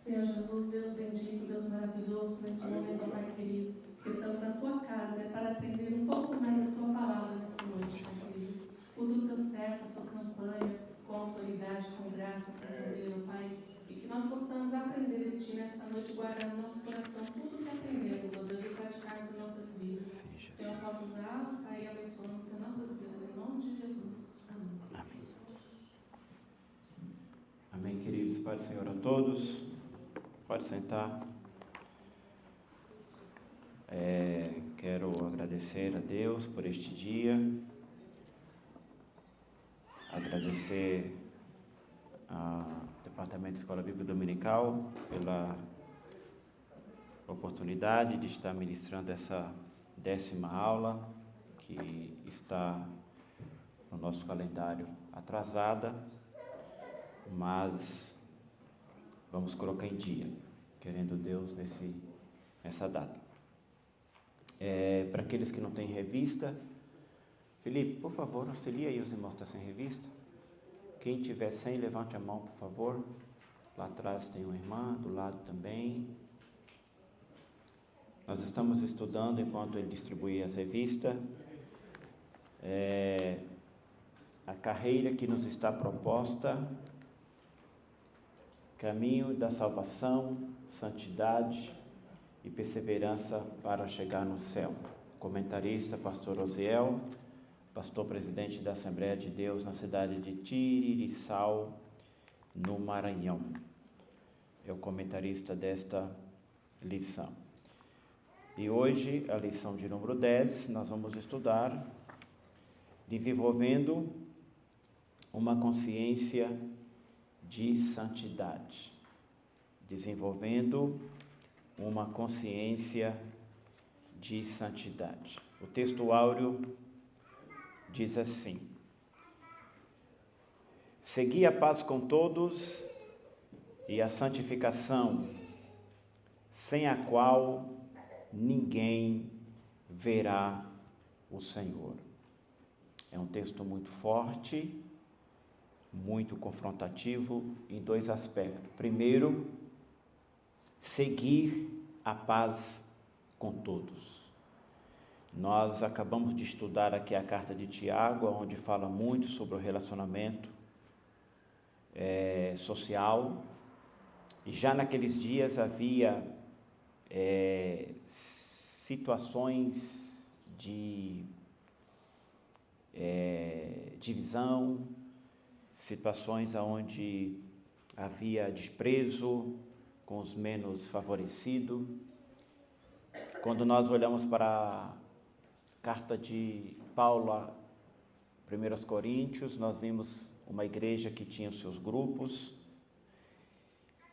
Senhor Jesus, Deus bendito, Deus maravilhoso, nesse momento, ó Pai querido, que estamos na Tua casa, é para aprender um pouco mais da Tua palavra nessa noite, Pai querido. Usa o Teu servo, a Tua campanha, com autoridade, com graça, com poder, ó Pai, e que nós possamos aprender de Ti nesta noite, guardar no nosso coração tudo que aprendemos, ó Deus, e praticarmos em nossas vidas. O Senhor possa usá-lo, Pai, e abençoando para nossas vidas, em nome de Jesus. Amém. Amém. Amém, queridos. Pai do Senhor a todos. Pode sentar. Quero agradecer a Deus por este dia, agradecer ao Departamento de Escola Bíblica Dominical pela oportunidade de estar ministrando essa 10ª aula, que está no nosso calendário atrasada, mas vamos colocar em dia, querendo Deus, nessa data. Para aqueles que não têm revista, Felipe, por favor, auxilia aí os irmãos que estão sem revista. Quem tiver sem, levante a mão, por favor. Lá atrás tem uma irmã, do lado também. Nós estamos estudando, enquanto ele distribui as revistas, a carreira que nos está proposta, caminho da salvação, santidade e perseverança para chegar no céu. Comentarista, pastor Osiel, pastor presidente da Assembleia de Deus na cidade de Tiririçal, no Maranhão. É o comentarista desta lição. E hoje, a lição de número 10, nós vamos estudar desenvolvendo uma consciência de santidade. Desenvolvendo uma consciência de santidade. O texto áureo diz assim: segui a paz com todos e a santificação, sem a qual ninguém verá o Senhor. É um texto muito forte, muito confrontativo em 2 aspectos. Primeiro, seguir a paz com todos. Nós acabamos de estudar aqui a carta de Tiago, onde fala muito sobre o relacionamento social. E já naqueles dias havia situações de divisão, situações onde havia desprezo com os menos favorecidos. Quando nós olhamos para a carta de Paulo a 1 Coríntios, nós vimos uma igreja que tinha os seus grupos.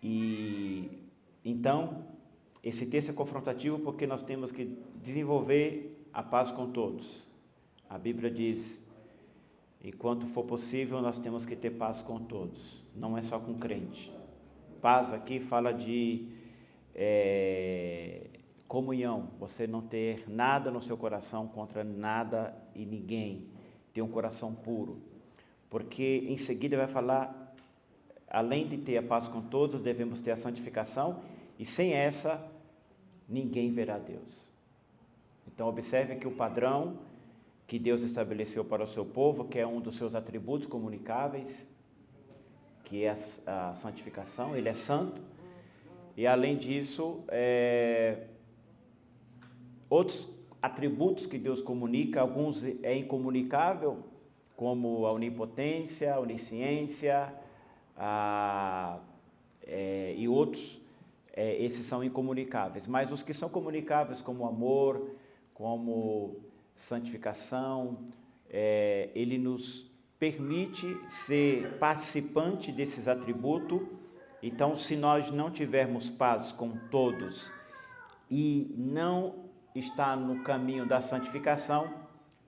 E então, esse texto é confrontativo porque nós temos que desenvolver a paz com todos. A Bíblia diz: enquanto for possível, nós temos que ter paz com todos, não é só com crente. Paz aqui fala de comunhão, você não ter nada no seu coração contra nada e ninguém, ter um coração puro. Porque em seguida vai falar, além de ter a paz com todos, devemos ter a santificação, e sem essa, ninguém verá Deus. Então observe que o padrão que Deus estabeleceu para o seu povo, que é um dos seus atributos comunicáveis, que é a santificação, ele é santo, e além disso, outros atributos que Deus comunica, alguns é incomunicável, como a onipotência, a onisciência, e outros, esses são incomunicáveis, mas os que são comunicáveis, como amor, como santificação, ele nos permite ser participante desses atributos. Então, se nós não tivermos paz com todos e não está no caminho da santificação,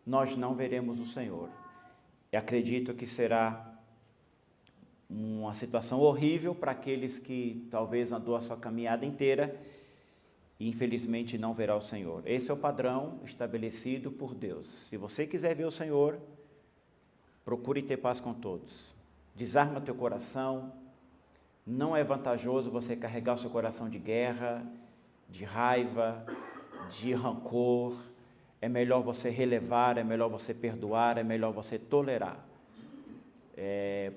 nós não veremos o Senhor. E acredito que será uma situação horrível para aqueles que talvez andou a sua caminhada inteira e infelizmente não verá o Senhor. Esse é o padrão estabelecido por Deus. Se você quiser ver o Senhor, procure ter paz com todos. Desarma teu coração, Não é vantajoso você carregar o seu coração de guerra, de raiva, de rancor. É melhor você relevar, é melhor você perdoar, é melhor você tolerar.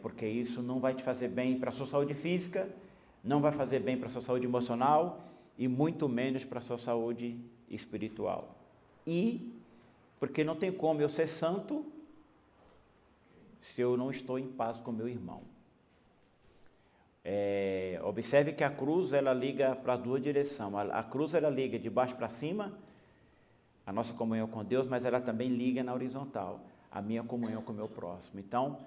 Porque isso não vai te fazer bem para a sua saúde física, não vai fazer bem para a sua saúde emocional e muito menos para a sua saúde espiritual. E porque não tem como eu ser santo se eu não estou em paz com meu irmão. Observe que a cruz, ela liga para as duas direções. A cruz, ela liga de baixo para cima, a nossa comunhão com Deus, mas ela também liga na horizontal, a minha comunhão com o meu próximo. Então,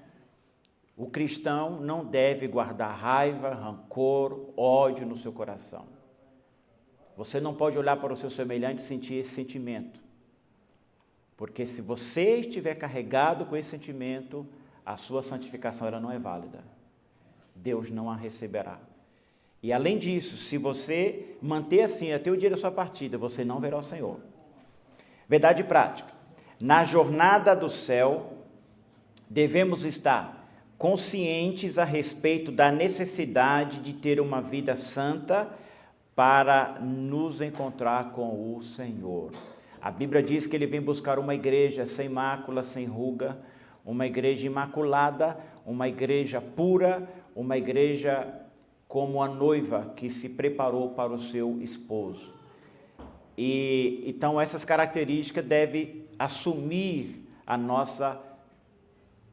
o cristão não deve guardar raiva, rancor, ódio no seu coração. Você não pode olhar para o seu semelhante e sentir esse sentimento. Porque se você estiver carregado com esse sentimento, a sua santificação ela não é válida. Deus não a receberá. E além disso, se você manter assim até o dia da sua partida, você não verá o Senhor. Verdade prática. Na jornada do céu, devemos estar conscientes a respeito da necessidade de ter uma vida santa para nos encontrar com o Senhor. A Bíblia diz que Ele vem buscar uma igreja sem mácula, sem ruga, uma igreja imaculada, uma igreja pura, uma igreja como a noiva que se preparou para o seu esposo. E então essas características devem assumir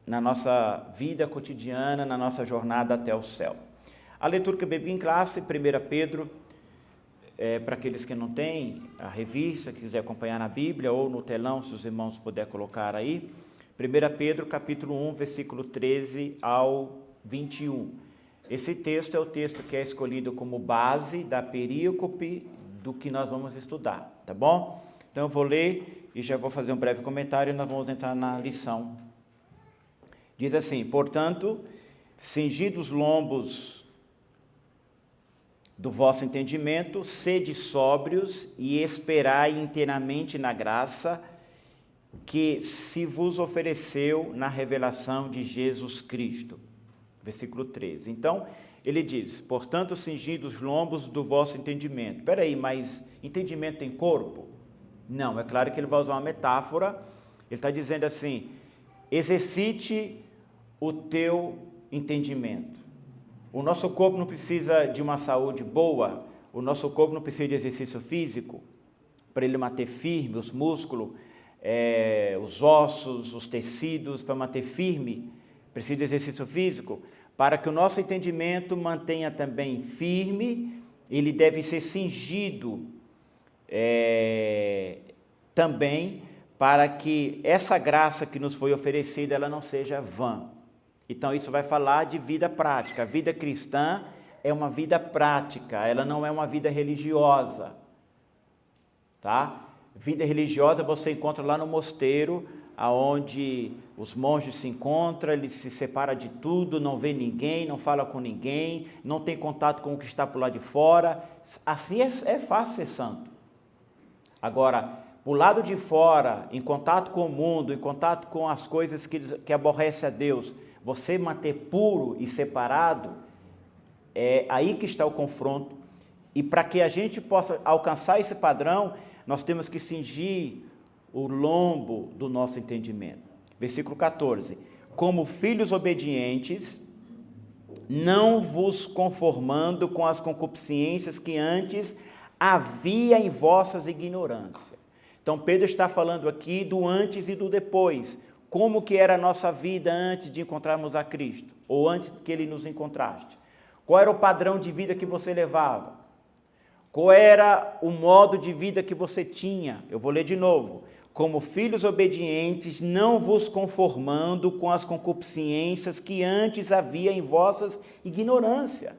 na nossa vida cotidiana, na nossa jornada até o céu. A leitura que eu bebi em classe, 1 Pedro, para aqueles que não têm a revista, que quiser acompanhar na Bíblia ou no telão, se os irmãos puderem colocar aí, 1 Pedro, capítulo 1, versículo 13 ao 21. Esse texto é o texto que é escolhido como base da perícope do que nós vamos estudar, tá bom? Então eu vou ler e já vou fazer um breve comentário e nós vamos entrar na lição. Diz assim: portanto, cingidos os lombos do vosso entendimento, sede sóbrios e esperai inteiramente na graça que se vos ofereceu na revelação de Jesus Cristo. Versículo 13. Então, ele diz, portanto, cingidos os lombos do vosso entendimento. Espera aí, mas entendimento tem corpo? Não, é claro que ele vai usar uma metáfora. Ele está dizendo assim, exercite o teu entendimento. O nosso corpo não precisa de uma saúde boa, o nosso corpo não precisa de exercício físico, para ele manter firme os músculos, os ossos, os tecidos, para manter firme, precisa de exercício físico. Para que o nosso entendimento mantenha também firme, ele deve ser cingido também, para que essa graça que nos foi oferecida, ela não seja vã. Então, isso vai falar de vida prática. A vida cristã é uma vida prática, ela não é uma vida religiosa, tá? Vida religiosa você encontra lá no mosteiro, aonde os monges se encontram, ele se separa de tudo, não vê ninguém, não fala com ninguém, não tem contato com o que está por lá de fora. Assim é fácil ser santo. Agora, por lado de fora, em contato com o mundo, em contato com as coisas que aborrece a Deus, você manter puro e separado, é aí que está o confronto. E para que a gente possa alcançar esse padrão, nós temos que cingir o lombo do nosso entendimento. Versículo 14. Como filhos obedientes, não vos conformando com as concupiscências que antes havia em vossas ignorâncias. Então Pedro está falando aqui do antes e do depois. Como que era a nossa vida antes de encontrarmos a Cristo? Ou antes que Ele nos encontrasse? Qual era o padrão de vida que você levava? Qual era o modo de vida que você tinha? Eu vou ler de novo. Como filhos obedientes, não vos conformando com as concupiscências que antes havia em vossas ignorância.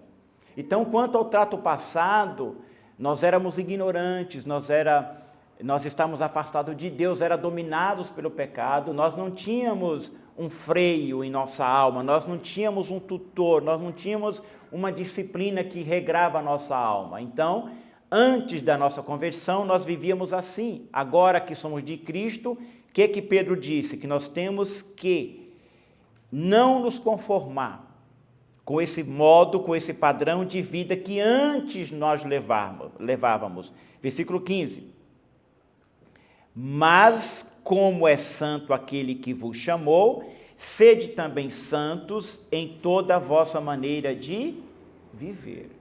Então, quanto ao trato passado, nós éramos ignorantes, nós estávamos afastados de Deus, éramos dominados pelo pecado, nós não tínhamos um freio em nossa alma, nós não tínhamos um tutor, nós não tínhamos uma disciplina que regrava a nossa alma. Então, antes da nossa conversão, nós vivíamos assim. Agora que somos de Cristo, o que Pedro disse? Que nós temos que não nos conformar com esse modo, com esse padrão de vida que antes nós levávamos. Versículo 15. Mas como é santo aquele que vos chamou, sede também santos em toda a vossa maneira de viver.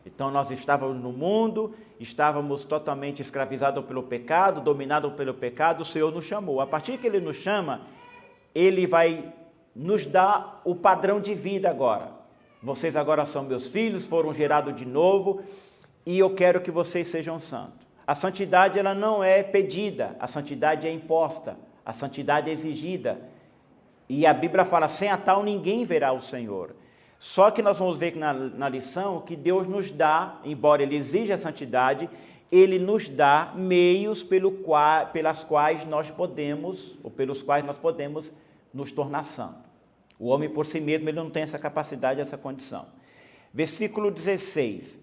Então nós estávamos no mundo, estávamos totalmente escravizados pelo pecado, dominados pelo pecado, o Senhor nos chamou. A partir que Ele nos chama, Ele vai nos dar o padrão de vida agora. Vocês agora são meus filhos, foram gerados de novo, e eu quero que vocês sejam santos. A santidade ela não é pedida, a santidade é imposta, a santidade é exigida. E a Bíblia fala, sem a tal ninguém verá o Senhor. Só que nós vamos ver na lição que Deus nos dá, embora Ele exija a santidade, Ele nos dá meios pelos quais nós podemos nos tornar santos. O homem por si mesmo ele não tem essa capacidade, essa condição. Versículo 16.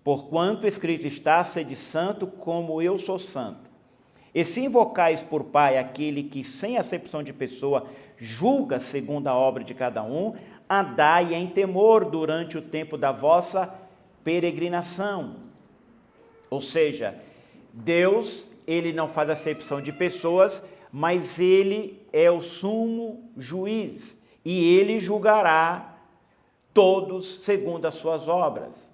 Porquanto escrito está, sede santo como eu sou santo. E se invocais por Pai aquele que sem acepção de pessoa julga segundo a obra de cada um, andai em temor durante o tempo da vossa peregrinação. Ou seja, Deus, Ele não faz acepção de pessoas, mas Ele é o sumo juiz e Ele julgará todos segundo as suas obras.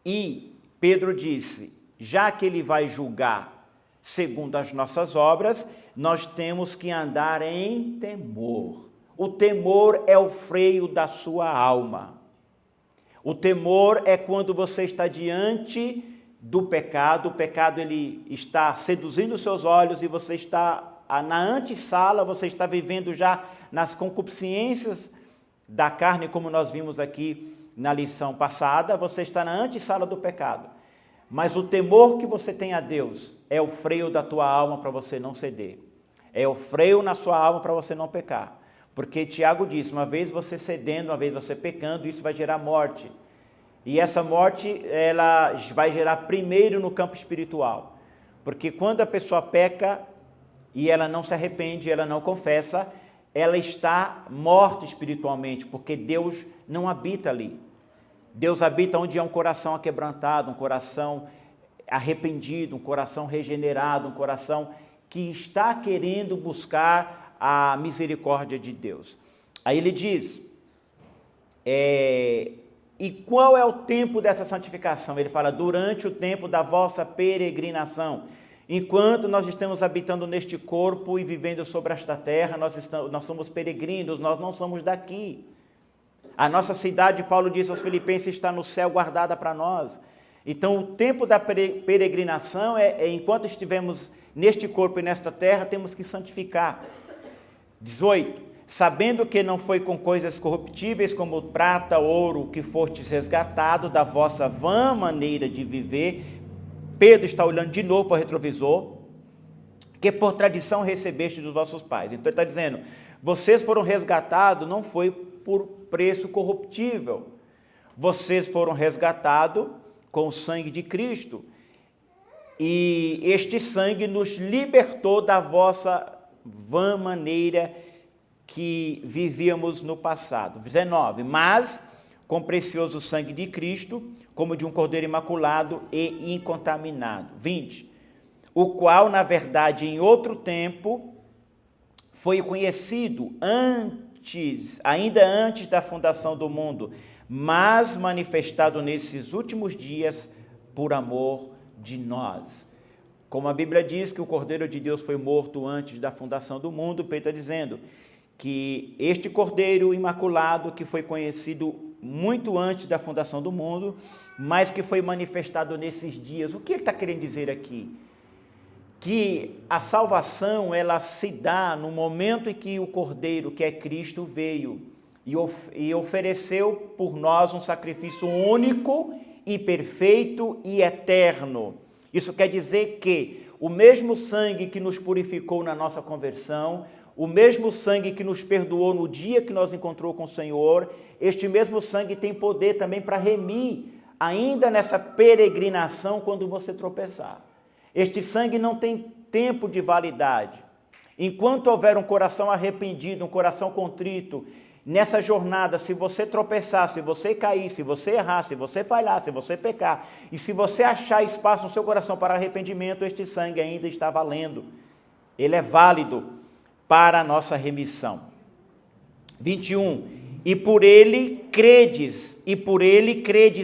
E Pedro disse, já que Ele vai julgar segundo as nossas obras, nós temos que andar em temor. O temor é o freio da sua alma. O temor é quando você está diante do pecado, o pecado ele está seduzindo os seus olhos e você está na antessala, você está vivendo já nas concupiscências da carne, como nós vimos aqui na lição passada, você está na antessala do pecado. Mas o temor que você tem a Deus é o freio da tua alma para você não ceder. É o freio na sua alma para você não pecar. Porque Tiago disse, uma vez você cedendo, uma vez você pecando, isso vai gerar morte. E essa morte, ela vai gerar primeiro no campo espiritual. Porque quando a pessoa peca e ela não se arrepende, ela não confessa, ela está morta espiritualmente, porque Deus não habita ali. Deus habita onde há um coração aquebrantado, um coração arrependido, um coração regenerado, um coração que está querendo buscar a misericórdia de Deus. Aí ele diz, e qual é o tempo dessa santificação? Ele fala, durante o tempo da vossa peregrinação. Enquanto nós estamos habitando neste corpo e vivendo sobre esta terra, nós somos peregrinos, nós não somos daqui. A nossa cidade, Paulo diz aos Filipenses, está no céu guardada para nós. Então, o tempo da peregrinação é enquanto estivermos neste corpo e nesta terra, temos que santificar. 18. Sabendo que não foi com coisas corruptíveis como prata, ouro, que fostes resgatado da vossa vã maneira de viver. Pedro está olhando de novo para o retrovisor, que por tradição recebeste dos vossos pais. Então ele está dizendo, vocês foram resgatados, não foi por preço corruptível. Vocês foram resgatados com o sangue de Cristo. E este sangue nos libertou da vossa vã maneira que vivíamos no passado. 19. Mas com precioso sangue de Cristo, como de um cordeiro imaculado e incontaminado. 20. O qual, na verdade, em outro tempo, foi conhecido ainda antes da fundação do mundo, mas manifestado nesses últimos dias por amor de nós. Como a Bíblia diz que o Cordeiro de Deus foi morto antes da fundação do mundo, Pedro está dizendo que este Cordeiro imaculado, que foi conhecido muito antes da fundação do mundo, mas que foi manifestado nesses dias. O que ele está querendo dizer aqui? Que a salvação, ela se dá no momento em que o Cordeiro, que é Cristo, veio e ofereceu por nós um sacrifício único e perfeito e eterno. Isso quer dizer que o mesmo sangue que nos purificou na nossa conversão, o mesmo sangue que nos perdoou no dia que nos encontrou com o Senhor, este mesmo sangue tem poder também para remir, ainda nessa peregrinação, quando você tropeçar. Este sangue não tem tempo de validade. Enquanto houver um coração arrependido, um coração contrito, nessa jornada, se você tropeçar, se você cair, se você errar, se você falhar, se você pecar, e se você achar espaço no seu coração para arrependimento, este sangue ainda está valendo. Ele é válido para a nossa remissão. 21. E por ele credes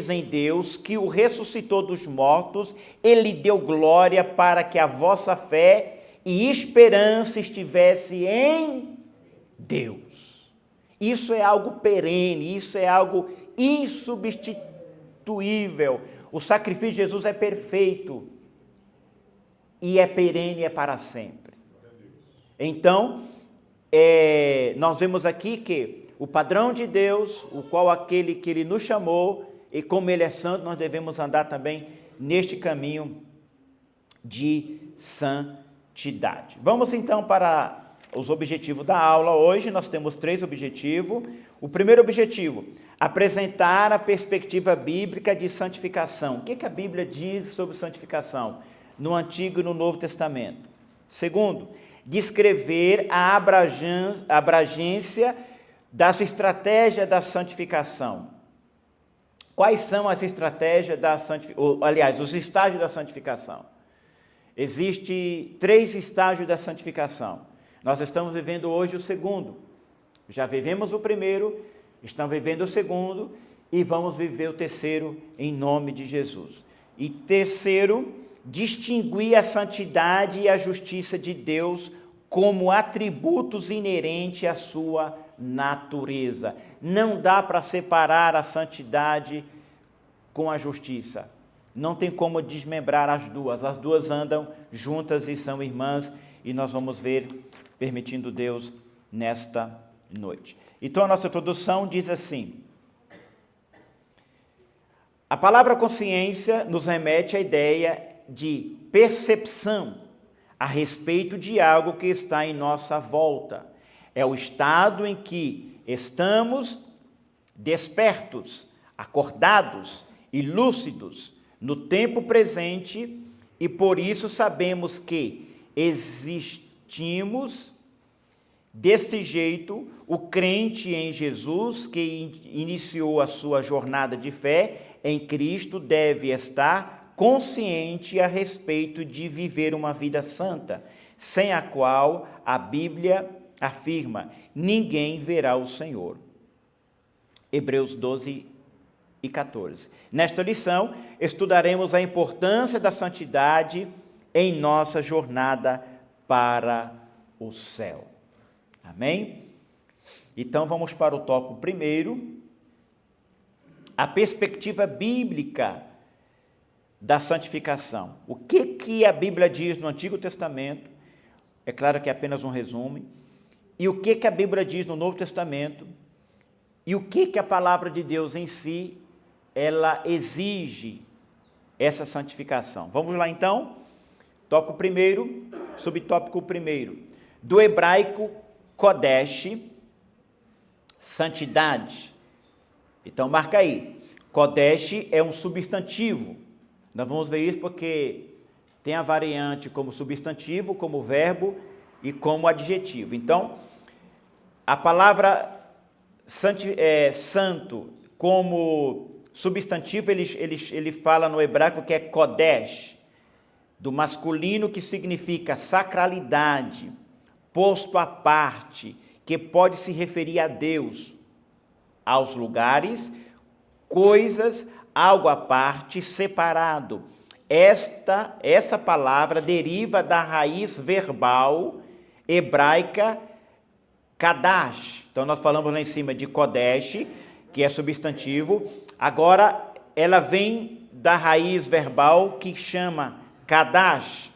em Deus, que o ressuscitou dos mortos, ele deu glória para que a vossa fé e esperança estivesse em Deus. Isso é algo perene, isso é algo insubstituível. O sacrifício de Jesus é perfeito e é perene, é para sempre. Então, nós vemos aqui que o padrão de Deus, o qual aquele que Ele nos chamou, e como Ele é santo, nós devemos andar também neste caminho de santidade. Vamos então para os objetivos da aula. Hoje nós temos 3 objetivos. O primeiro objetivo, apresentar a perspectiva bíblica de santificação. O que a Bíblia diz sobre santificação no Antigo e no Novo Testamento? Segundo, descrever a abrangência das estratégias da santificação. Quais são as estratégias da santificação? Aliás, os estágios da santificação. Existem 3 estágios da santificação. Nós estamos vivendo hoje o segundo. Já vivemos o primeiro, estamos vivendo o segundo e vamos viver o terceiro em nome de Jesus. E terceiro, distinguir a santidade e a justiça de Deus como atributos inerentes à sua natureza. Não dá para separar a santidade com a justiça. Não tem como desmembrar as duas andam juntas e são irmãs, e nós vamos ver, permitindo Deus, nesta noite. Então a nossa introdução diz assim: a palavra consciência nos remete à ideia de percepção a respeito de algo que está em nossa volta. É o estado em que estamos despertos, acordados e lúcidos no tempo presente, e por isso sabemos que existimos desse jeito. O crente em Jesus, que iniciou a sua jornada de fé em Cristo, deve estar consciente a respeito de viver uma vida santa, sem a qual a Bíblia afirma: ninguém verá o Senhor. Hebreus 12 e 14. Nesta lição, estudaremos a importância da santidade em nossa jornada para o céu. Amém? Então vamos para o tópico primeiro, a perspectiva bíblica da santificação. O que a Bíblia diz no Antigo Testamento? É claro que é apenas um resumo. E o que a Bíblia diz no Novo Testamento? E o que a palavra de Deus em si, ela exige essa santificação. Vamos lá então? Tópico primeiro, subtópico primeiro. Do hebraico Kodesh, santidade. Então marca aí. Kodesh é um substantivo. Nós vamos ver isso porque tem a variante como substantivo, como verbo e como adjetivo. Então, a palavra santo como substantivo, ele fala no hebraico que é Kodesh, do masculino, que significa sacralidade, posto à parte, que pode se referir a Deus, aos lugares, coisas, algo à parte, separado. Essa palavra deriva da raiz verbal hebraica Kadash. Então nós falamos lá em cima de Kodesh, que é substantivo. Agora ela vem da raiz verbal que chama Kadash,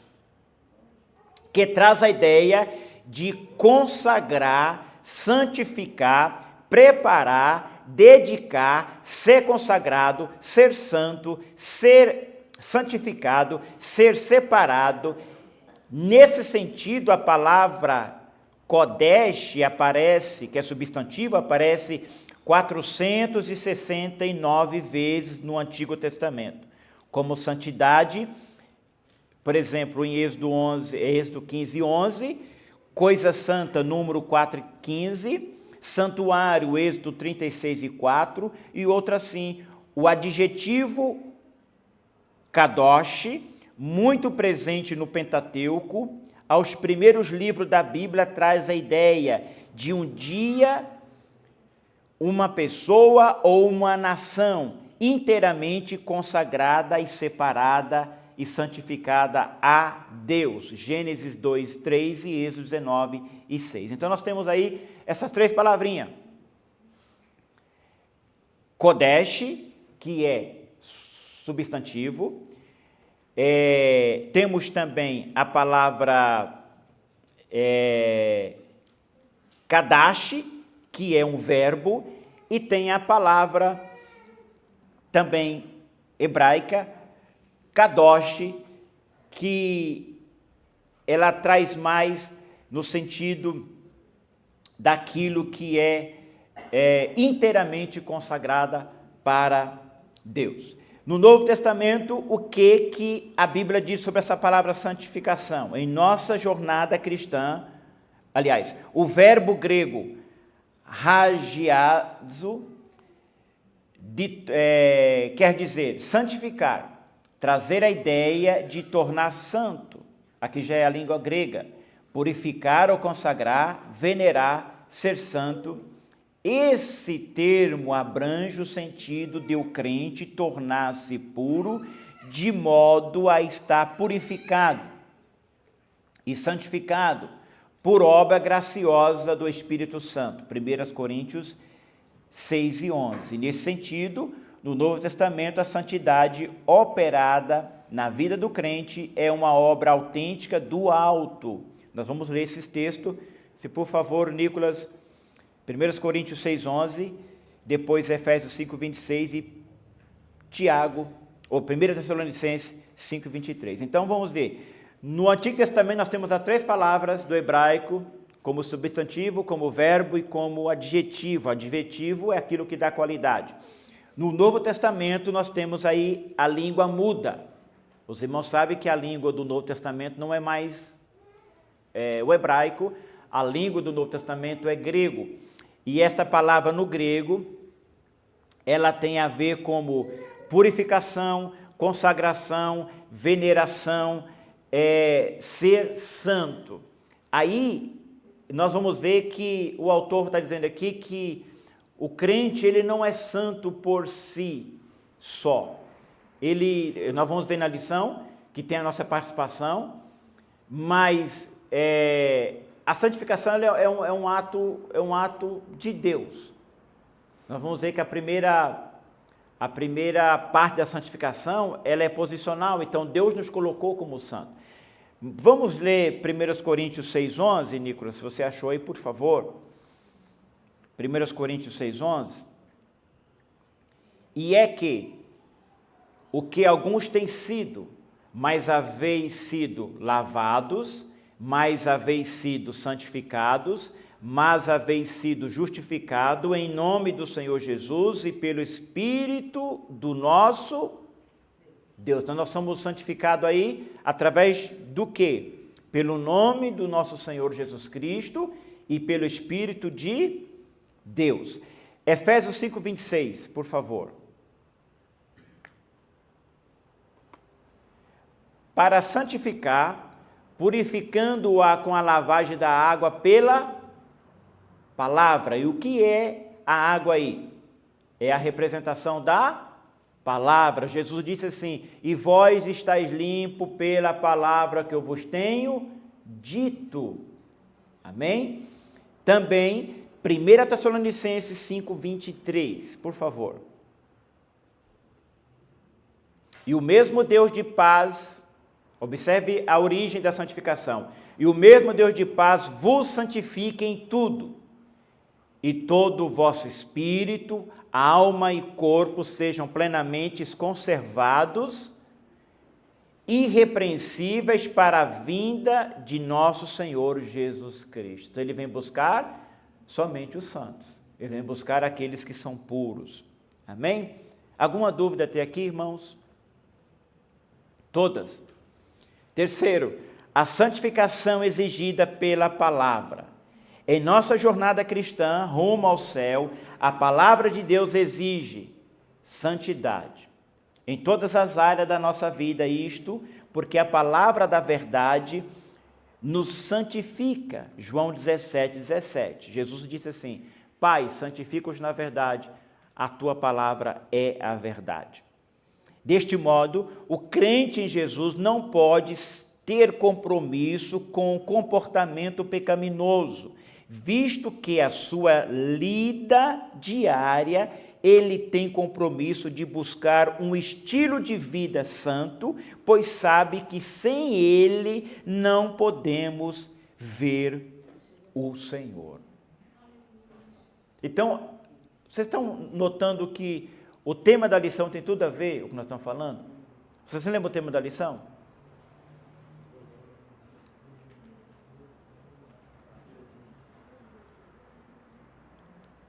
que traz a ideia de consagrar, santificar, preparar, dedicar, ser consagrado, ser santo, ser santificado, ser separado. Nesse sentido, a palavra Kodesh aparece, que é substantivo, aparece 469 vezes no Antigo Testamento. Como santidade, por exemplo, em Êxodo 15, 11, coisa santa, número 4 e 15, santuário, Êxodo 36:4, e outra assim, o adjetivo kadosh, muito presente no Pentateuco, aos primeiros livros da Bíblia, traz a ideia de um dia, uma pessoa ou uma nação inteiramente consagrada e separada e santificada a Deus. Gênesis 2:3 e Êxodo 19:6. Então nós temos aí essas três palavrinhas. Kodesh, que é substantivo. Temos também a palavra Kadash, que é um verbo, e tem a palavra também hebraica, Kadosh, que ela traz mais no sentido daquilo que é inteiramente consagrada para Deus. No Novo Testamento, o que a Bíblia diz sobre essa palavra santificação? Em nossa jornada cristã, aliás, o verbo grego hagiazo quer dizer santificar, trazer a ideia de tornar santo, aqui já é a língua grega, purificar ou consagrar, venerar, ser santo. Esse termo abrange o sentido de o crente tornar-se puro, de modo a estar purificado e santificado por obra graciosa do Espírito Santo. 1 Coríntios 6:11. Nesse sentido, no Novo Testamento, a santidade operada na vida do crente é uma obra autêntica do alto. Nós vamos ler esses textos, se por favor, Nicolas, 1 Coríntios 6:11, depois Efésios 5:26 e Tiago, ou 1 Tessalonicenses 5:23. Então vamos ver. No Antigo Testamento nós temos as três palavras do hebraico, como substantivo, como verbo e como adjetivo. Adjetivo é aquilo que dá qualidade. No Novo Testamento nós temos aí a língua muda. Os irmãos sabem que a língua do Novo Testamento não é mais o hebraico, a língua do Novo Testamento é grego. E esta palavra no grego, ela tem a ver como purificação, consagração, veneração, ser santo. Aí nós vamos ver que o autor está dizendo aqui que o crente ele não é santo por si só. Nós vamos ver na lição que tem a nossa participação, mas a santificação é um ato de Deus. Nós vamos ver que a primeira parte da santificação ela é posicional, então Deus nos colocou como santo. Vamos ler 1 Coríntios 6:11, Nicolas, se você achou aí, por favor. 1 Coríntios 6:11. E é que o que alguns têm sido, mas haveis sido lavados, mas haveis sido santificados, mas haveis sido justificado em nome do Senhor Jesus e pelo Espírito do nosso Deus. Então nós somos santificados aí através do quê? Pelo nome do nosso Senhor Jesus Cristo e pelo Espírito de Deus. Efésios 5:26, por favor. Para santificar, purificando-a com a lavagem da água pela palavra. E o que é a água aí? É a representação da palavra. Jesus disse assim: e vós estáis limpo pela palavra que eu vos tenho dito. Amém? Também, 1 Tessalonicenses 5:23, por favor. E o mesmo Deus de paz, observe a origem da santificação, e o mesmo Deus de paz vos santifique em tudo, e todo o vosso espírito, alma e corpo sejam plenamente conservados, irrepreensíveis para a vinda de nosso Senhor Jesus Cristo. Então, ele vem buscar somente os santos, ele vem buscar aqueles que são puros. Amém? Alguma dúvida até aqui, irmãos? Todas. Terceiro, a santificação exigida pela palavra Em nossa jornada cristã, rumo ao céu, a palavra de Deus exige santidade. Em todas as áreas da nossa vida, isto porque a palavra da verdade nos santifica. João 17:17. Jesus disse assim: Pai, santifica-os na verdade, a tua palavra é a verdade. Deste modo, o crente em Jesus não pode ter compromisso com o comportamento pecaminoso, visto que a sua lida diária, ele tem compromisso de buscar um estilo de vida santo, pois sabe que sem ele não podemos ver o Senhor. Então, vocês estão notando que o tema da lição tem tudo a ver com o que nós estamos falando? Vocês se lembram o tema da lição?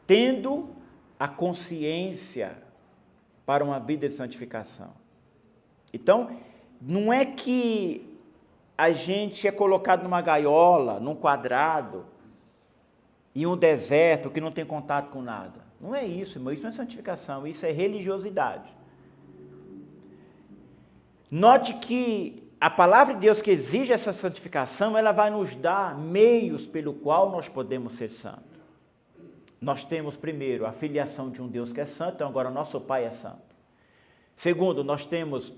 Tendo a consciência para uma vida de santificação. Então, não é que a gente é colocado numa gaiola, num quadrado, em um deserto que não tem contato com nada. Não é isso, irmão. Isso não é santificação, isso é religiosidade. Note que a palavra de Deus que exige essa santificação, ela vai nos dar meios pelo qual nós podemos ser santos. Nós temos, primeiro, a filiação de um Deus que é santo, então agora nosso Pai é santo. Segundo, nós temos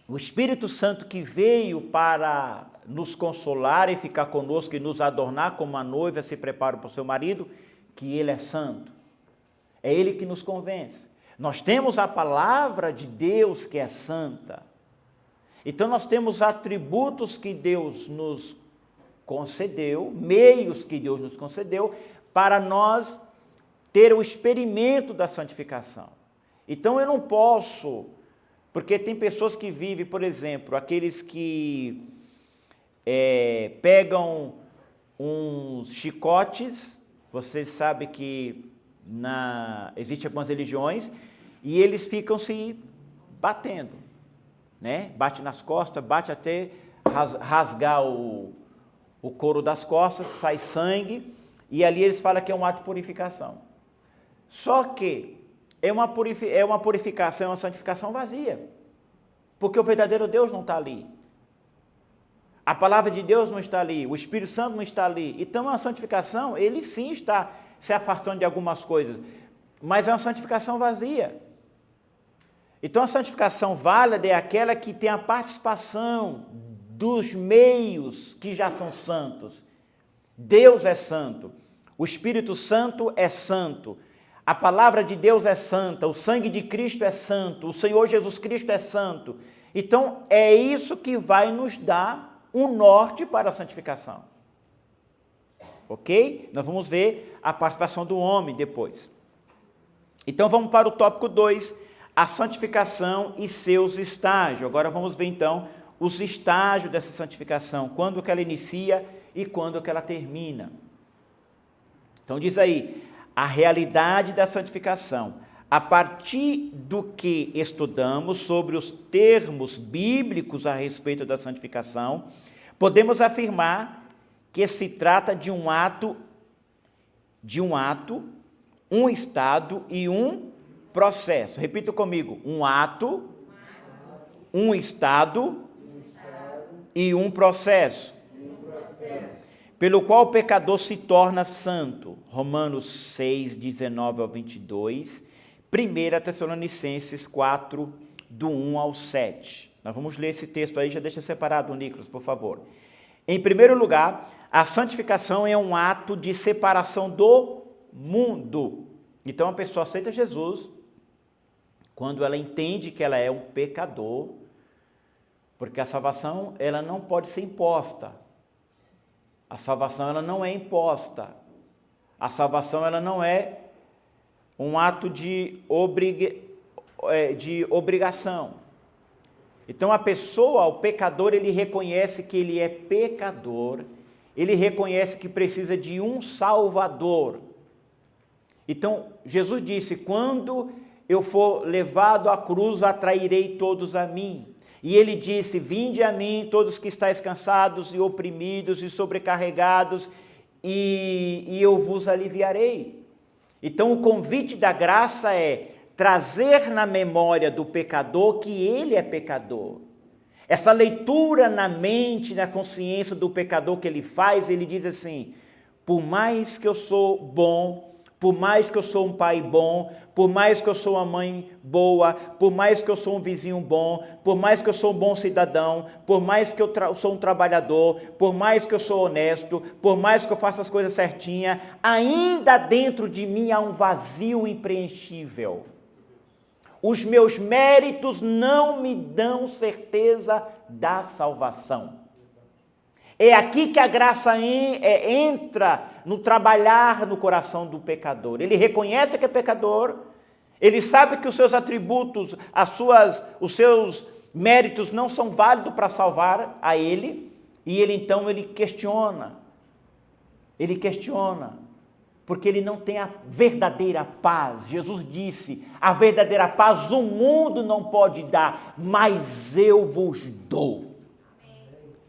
o Espírito Santo que veio para nos consolar e ficar conosco e nos adornar como a noiva se prepara para o seu marido, que ele é santo. É ele que nos convence. Nós temos a palavra de Deus que é santa. Então nós temos atributos que Deus nos concedeu, meios que Deus nos concedeu, para nós ter o experimento da santificação. Então eu não posso, porque tem pessoas que vivem, por exemplo, aqueles que pegam uns chicotes, vocês sabem que existem algumas religiões, e eles ficam se batendo, né? Bate nas costas, bate até rasgar o couro das costas, sai sangue, e ali eles falam que é um ato de purificação. Só que é uma purificação, é uma santificação vazia. Porque o verdadeiro Deus não está ali. A palavra de Deus não está ali. O Espírito Santo não está ali. Então, a santificação, ele sim está se afastando de algumas coisas. Mas é uma santificação vazia. Então, a santificação válida é aquela que tem a participação dos meios que já são santos. Deus é santo. O Espírito Santo é santo. A palavra de Deus é santa. O sangue de Cristo é santo. O Senhor Jesus Cristo é santo. Então, é isso que vai nos dar um norte para a santificação. Ok? Nós vamos ver a participação do homem depois. Então, vamos para o tópico 2, a santificação e seus estágios. Agora vamos ver, então, os estágios dessa santificação. Quando que ela inicia e quando que ela termina. Então, diz aí, a realidade da santificação. A partir do que estudamos sobre os termos bíblicos a respeito da santificação, podemos afirmar que se trata de um ato, um estado e um processo. Repita comigo: um ato, um estado e um processo. Pelo qual o pecador se torna santo. Romanos 6, 19 ao 22. 1 Tessalonicenses 4, do 1 ao 7. Nós vamos ler esse texto aí, já deixa separado, Nicolas, por favor. Em primeiro lugar, a santificação é um ato de separação do mundo. Então, a pessoa aceita Jesus quando ela entende que ela é um pecador, porque a salvação ela não pode ser imposta. A salvação ela não é imposta. A salvação ela não é um ato de obrigação. Então a pessoa, o pecador, ele reconhece que ele é pecador, ele reconhece que precisa de um Salvador. Então Jesus disse: quando eu for levado à cruz, atrairei todos a mim. E ele disse: vinde a mim todos que estáis cansados e oprimidos e sobrecarregados, e eu vos aliviarei. Então, o convite da graça é trazer na memória do pecador que ele é pecador. Essa leitura na mente, na consciência do pecador que ele faz, ele diz assim: por mais que eu sou bom, por mais que eu sou um pai bom, por mais que eu sou uma mãe boa, por mais que eu sou um vizinho bom, por mais que eu sou um bom cidadão, por mais que eu sou um trabalhador, por mais que eu sou honesto, por mais que eu faça as coisas certinhas, ainda dentro de mim há um vazio impreenchível. Os meus méritos não me dão certeza da salvação. É aqui que a graça entra no trabalhar no coração do pecador. Ele reconhece que é pecador, ele sabe que os seus atributos, os seus méritos não são válidos para salvar a ele, e ele questiona. Ele questiona. Porque ele não tem a verdadeira paz. Jesus disse: a verdadeira paz o mundo não pode dar, mas eu vos dou.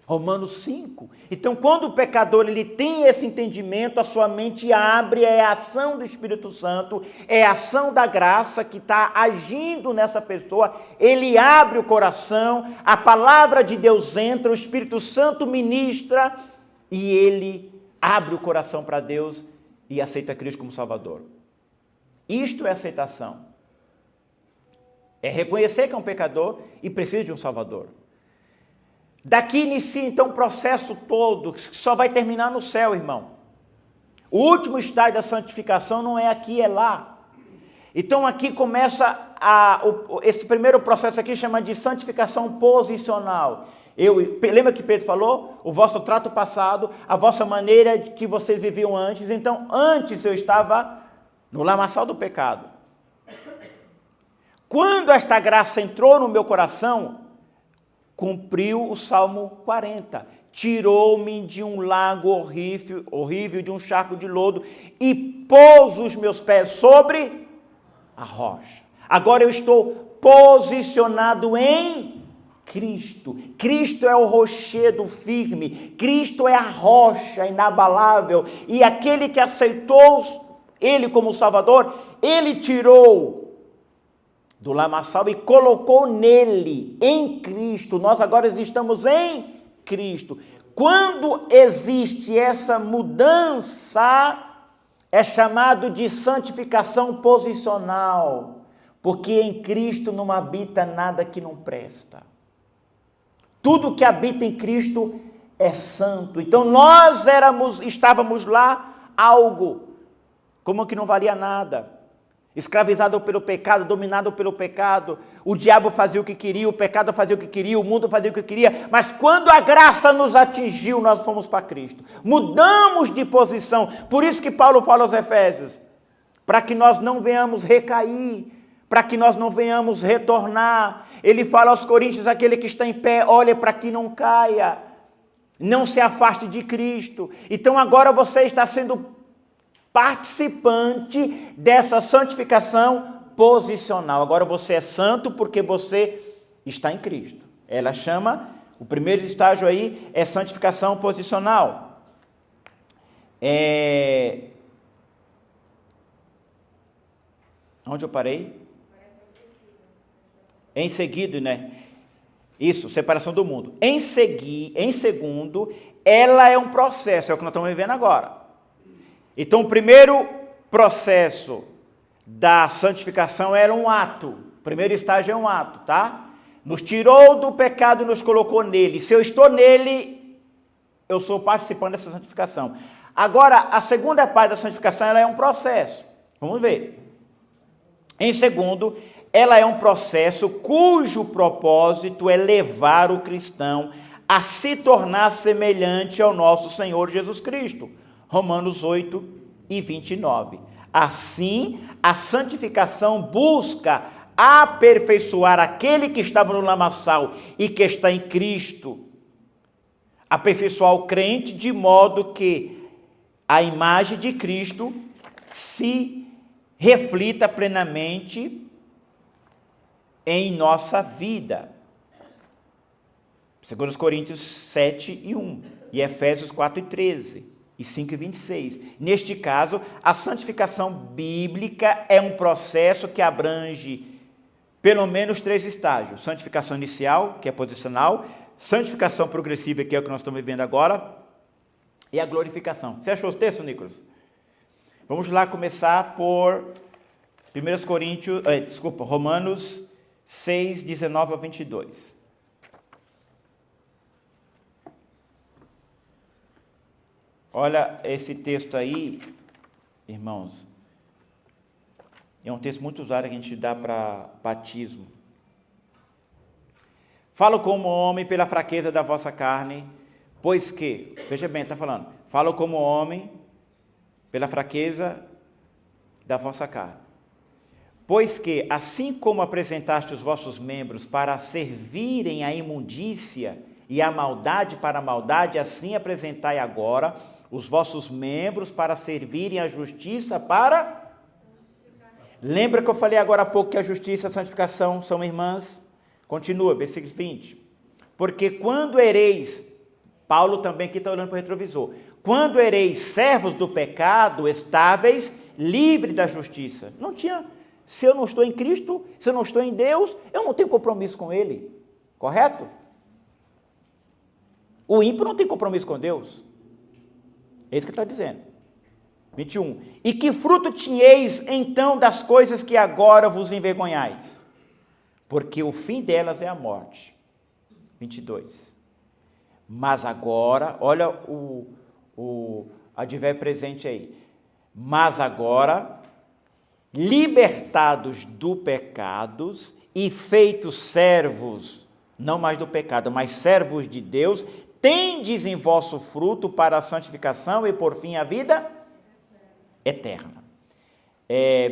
Romanos 5. Então, quando o pecador ele tem esse entendimento, a sua mente abre, é a ação do Espírito Santo, é a ação da graça que está agindo nessa pessoa, ele abre o coração, a palavra de Deus entra, o Espírito Santo ministra, e ele abre o coração para Deus, e aceita Cristo como Salvador. Isto é aceitação. É reconhecer que é um pecador e precisa de um Salvador. Daqui inicia então o processo todo, que só vai terminar no céu, irmão. O último estágio da santificação não é aqui, é lá. Então aqui começa esse primeiro processo aqui, chama de santificação posicional. Lembra que Pedro falou? O vosso trato passado, a vossa maneira que vocês viviam antes. Então, antes eu estava no lamaçal do pecado. Quando esta graça entrou no meu coração, cumpriu o Salmo 40. Tirou-me de um lago horrível, de um charco de lodo, e pôs os meus pés sobre a rocha. Agora eu estou posicionado em Cristo. Cristo é o rochedo firme, Cristo é a rocha inabalável, e aquele que aceitou Ele como Salvador, Ele tirou do lamaçal e colocou nele, em Cristo. Nós agora estamos em Cristo. Quando existe essa mudança, é chamado de santificação posicional, porque em Cristo não habita nada que não presta. Tudo que habita em Cristo é santo. Então nós estávamos lá algo, como que não valia nada. Escravizado pelo pecado, dominado pelo pecado. O diabo fazia o que queria, o pecado fazia o que queria, o mundo fazia o que queria. Mas quando a graça nos atingiu, nós fomos para Cristo. Mudamos de posição. Por isso que Paulo fala aos Efésios, para que nós não venhamos recair, para que nós não venhamos retornar. Ele fala aos Coríntios, aquele que está em pé, olha para que não caia, não se afaste de Cristo. Então agora você está sendo participante dessa santificação posicional. Agora você é santo porque você está em Cristo. Ela chama, o primeiro estágio aí é santificação posicional. Onde eu parei? Em seguida, né? Isso, separação do mundo. Em segundo, ela é um processo, é o que nós estamos vivendo agora. Então, o primeiro processo da santificação era um ato. O primeiro estágio é um ato, tá? Nos tirou do pecado e nos colocou nele. Se eu estou nele, eu sou participante dessa santificação. Agora, a segunda parte da santificação, ela é um processo. Vamos ver. Em segundo, ela é um processo cujo propósito é levar o cristão a se tornar semelhante ao nosso Senhor Jesus Cristo. Romanos 8 e 29. Assim, a santificação busca aperfeiçoar aquele que estava no lamaçal e que está em Cristo. Aperfeiçoar o crente de modo que a imagem de Cristo se reflita plenamente em nossa vida. 2 Coríntios 7 e 1 e Efésios 4 e 13. e 5:26. Neste caso, a santificação bíblica é um processo que abrange pelo menos 3 estágios. Santificação inicial, que é posicional, santificação progressiva, que é o que nós estamos vivendo agora, e a glorificação. Você achou os textos, Nicolas? Vamos lá começar por Romanos 6, 19 a 22. Olha esse texto aí, irmãos. É um texto muito usado que a gente dá para batismo. Falo como homem pela fraqueza da vossa carne, pois que, veja bem, está falando, falo como homem pela fraqueza da vossa carne. Pois que, assim como apresentaste os vossos membros para servirem à imundícia e à maldade para a maldade, assim apresentai agora os vossos membros para servirem à justiça para... Lembra que eu falei agora há pouco que a justiça e a santificação são irmãs? Continua, versículo 20. Porque quando ereis, Paulo também aqui está olhando para o retrovisor, quando ereis servos do pecado, estáveis, livre da justiça. Não tinha, se eu não estou em Cristo, se eu não estou em Deus, eu não tenho compromisso com Ele, correto? O ímpio não tem compromisso com Deus. É isso que ele está dizendo. 21. E que fruto tinheis então das coisas que agora vos envergonhais? Porque o fim delas é a morte. 22. Mas agora, olha o advérbio presente aí. Mas agora, libertados do pecado e feitos servos, não mais do pecado, mas servos de Deus, tendes em vosso fruto para a santificação e por fim a vida eterna.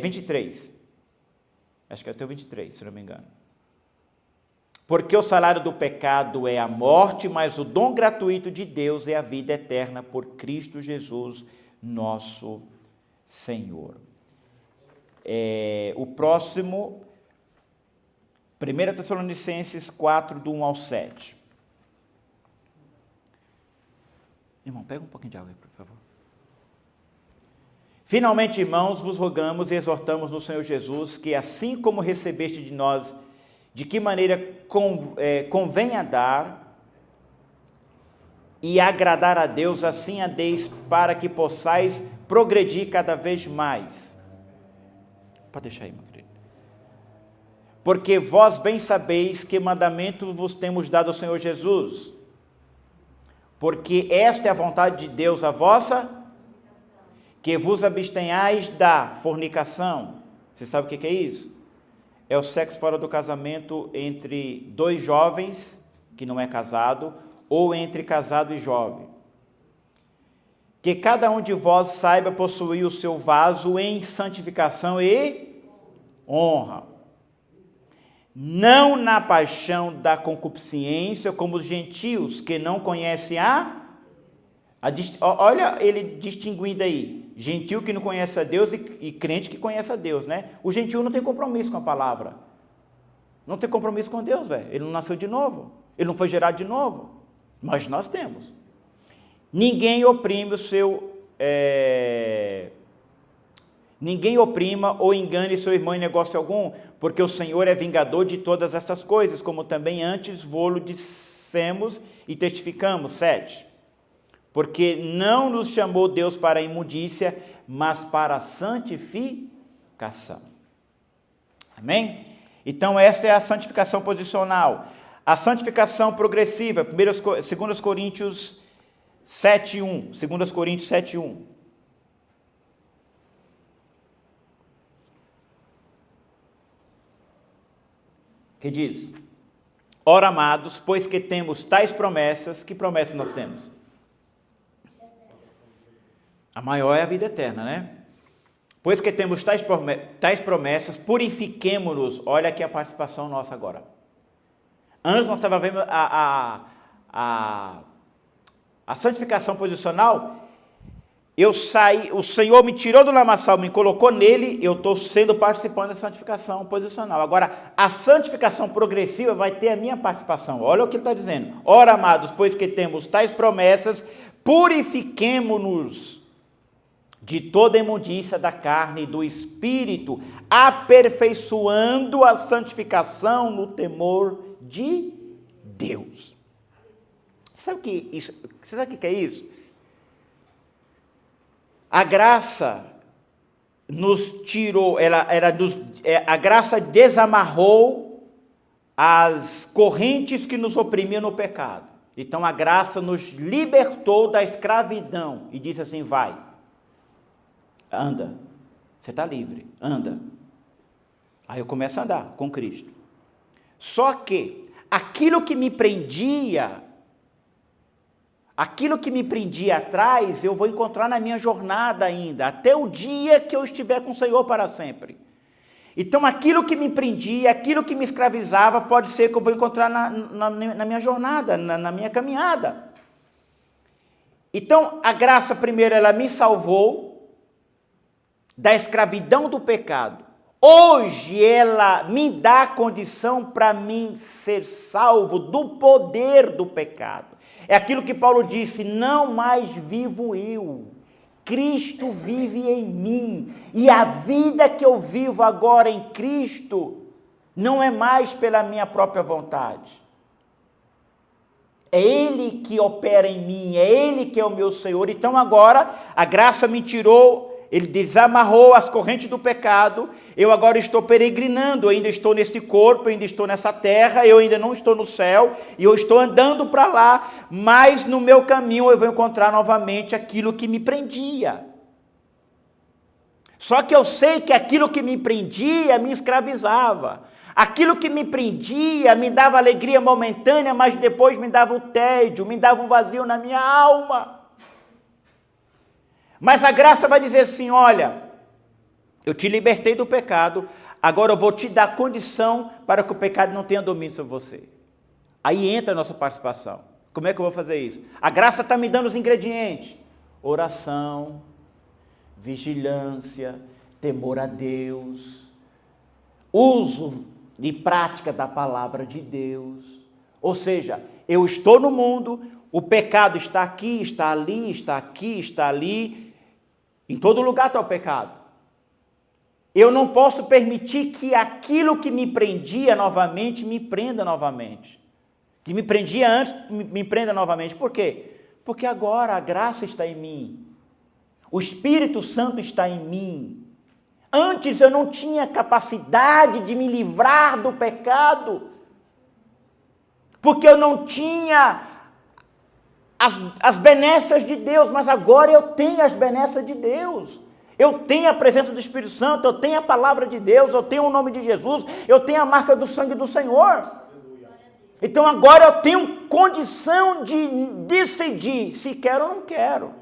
23. Acho que é até o 23, se não me engano. Porque o salário do pecado é a morte, mas o dom gratuito de Deus é a vida eterna por Cristo Jesus, nosso Senhor. O próximo, 1 Tessalonicenses 4, do 1 ao 7. Irmão, pega um pouquinho de água aí, por favor. Finalmente, irmãos, vos rogamos e exortamos no Senhor Jesus que, assim como recebeste de nós, de que maneira convenha dar e agradar a Deus, assim a deis para que possais progredir cada vez mais. Pode deixar aí, meu querido. Porque vós bem sabeis que mandamento vos temos dado ao Senhor Jesus. Porque esta é a vontade de Deus a vossa, que vos abstenhais da fornicação. Você sabe o que é isso? É o sexo fora do casamento entre 2 jovens, que não é casado, ou entre casado e jovem. Que cada um de vós saiba possuir o seu vaso em santificação e honra. Não na paixão da concupiscência, como os gentios, que não conhecem olha ele distinguindo aí. Gentil que não conhece a Deus e crente que conhece a Deus, né? O gentil não tem compromisso com a palavra. Não tem compromisso com Deus, velho. Ele não nasceu de novo. Ele não foi gerado de novo. Mas nós temos. Ninguém oprime Ninguém oprima ou engane seu irmão em negócio algum, porque o Senhor é vingador de todas estas coisas, como também antes vô-lo dissemos e testificamos. 7. Porque não nos chamou Deus para a imundícia, mas para a santificação. Amém? Então, essa é a santificação posicional. A santificação progressiva, 2 Coríntios 7:1. 2 Coríntios 7:1. Que diz: ora, amados, pois que temos tais promessas, que promessas nós temos? A maior é a vida eterna, né? Pois que temos tais promessas, purifiquemo-nos. Olha aqui a participação nossa agora. Antes nós estávamos vendo a santificação posicional. Eu saí, o Senhor me tirou do lamaçal, me colocou nele, eu estou sendo participante da santificação posicional. Agora, a santificação progressiva vai ter a minha participação. Olha o que ele está dizendo. Ora, amados, pois que temos tais promessas, purifiquemo-nos de toda imundícia da carne e do espírito, aperfeiçoando a santificação no temor de Deus. Sabe o que é isso? A graça nos tirou, a graça desamarrou as correntes que nos oprimiam no pecado. Então a graça nos libertou da escravidão e disse assim: vai, anda, você está livre, anda. Aí eu começo a andar com Cristo. Só que aquilo que me prendia atrás, eu vou encontrar na minha jornada ainda, até o dia que eu estiver com o Senhor para sempre. Então aquilo que me prendia, aquilo que me escravizava, pode ser que eu vou encontrar na minha jornada, na minha caminhada. Então a graça primeiro, ela me salvou da escravidão do pecado. Hoje ela me dá condição para mim ser salvo do poder do pecado. É aquilo que Paulo disse: não mais vivo eu, Cristo vive em mim. E a vida que eu vivo agora em Cristo não é mais pela minha própria vontade. É Ele que opera em mim, é Ele que é o meu Senhor. Então agora a graça me tirou, Ele desamarrou as correntes do pecado. Eu agora estou peregrinando, eu ainda estou neste corpo, eu ainda estou nessa terra, eu ainda não estou no céu, e eu estou andando para lá, mas no meu caminho eu vou encontrar novamente aquilo que me prendia. Só que eu sei que aquilo que me prendia me escravizava. Aquilo que me prendia me dava alegria momentânea, mas depois me dava o tédio, me dava um vazio na minha alma. Mas a graça vai dizer assim: olha, eu te libertei do pecado, agora eu vou te dar condição para que o pecado não tenha domínio sobre você. Aí entra a nossa participação. Como é que eu vou fazer isso? A graça está me dando os ingredientes: oração, vigilância, temor a Deus, uso e prática da palavra de Deus. Ou seja, eu estou no mundo, o pecado está aqui, está ali, está aqui, está ali, em todo lugar está o pecado. Eu não posso permitir que aquilo que me prendia novamente, me prenda novamente. Que me prendia antes, me prenda novamente. Por quê? Porque agora a graça está em mim. O Espírito Santo está em mim. Antes eu não tinha capacidade de me livrar do pecado. Porque eu não tinha as benesses de Deus. Mas agora eu tenho as benesses de Deus. Eu tenho a presença do Espírito Santo, eu tenho a palavra de Deus, eu tenho o nome de Jesus, eu tenho a marca do sangue do Senhor. Então agora eu tenho condição de decidir se quero ou não quero.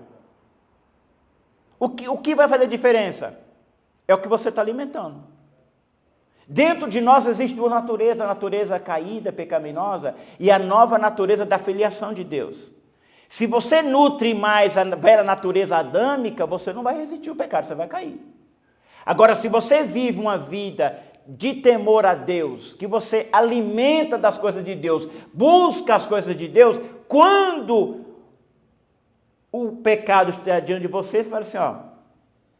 O que vai fazer diferença? É o que você está alimentando. Dentro de nós existe duas naturezas: a natureza caída, pecaminosa, e a nova natureza da filiação de Deus. Se você nutre mais a velha natureza adâmica, você não vai resistir ao pecado, você vai cair. Agora, se você vive uma vida de temor a Deus, que você alimenta das coisas de Deus, busca as coisas de Deus, quando o pecado está diante de você, você fala assim: ó,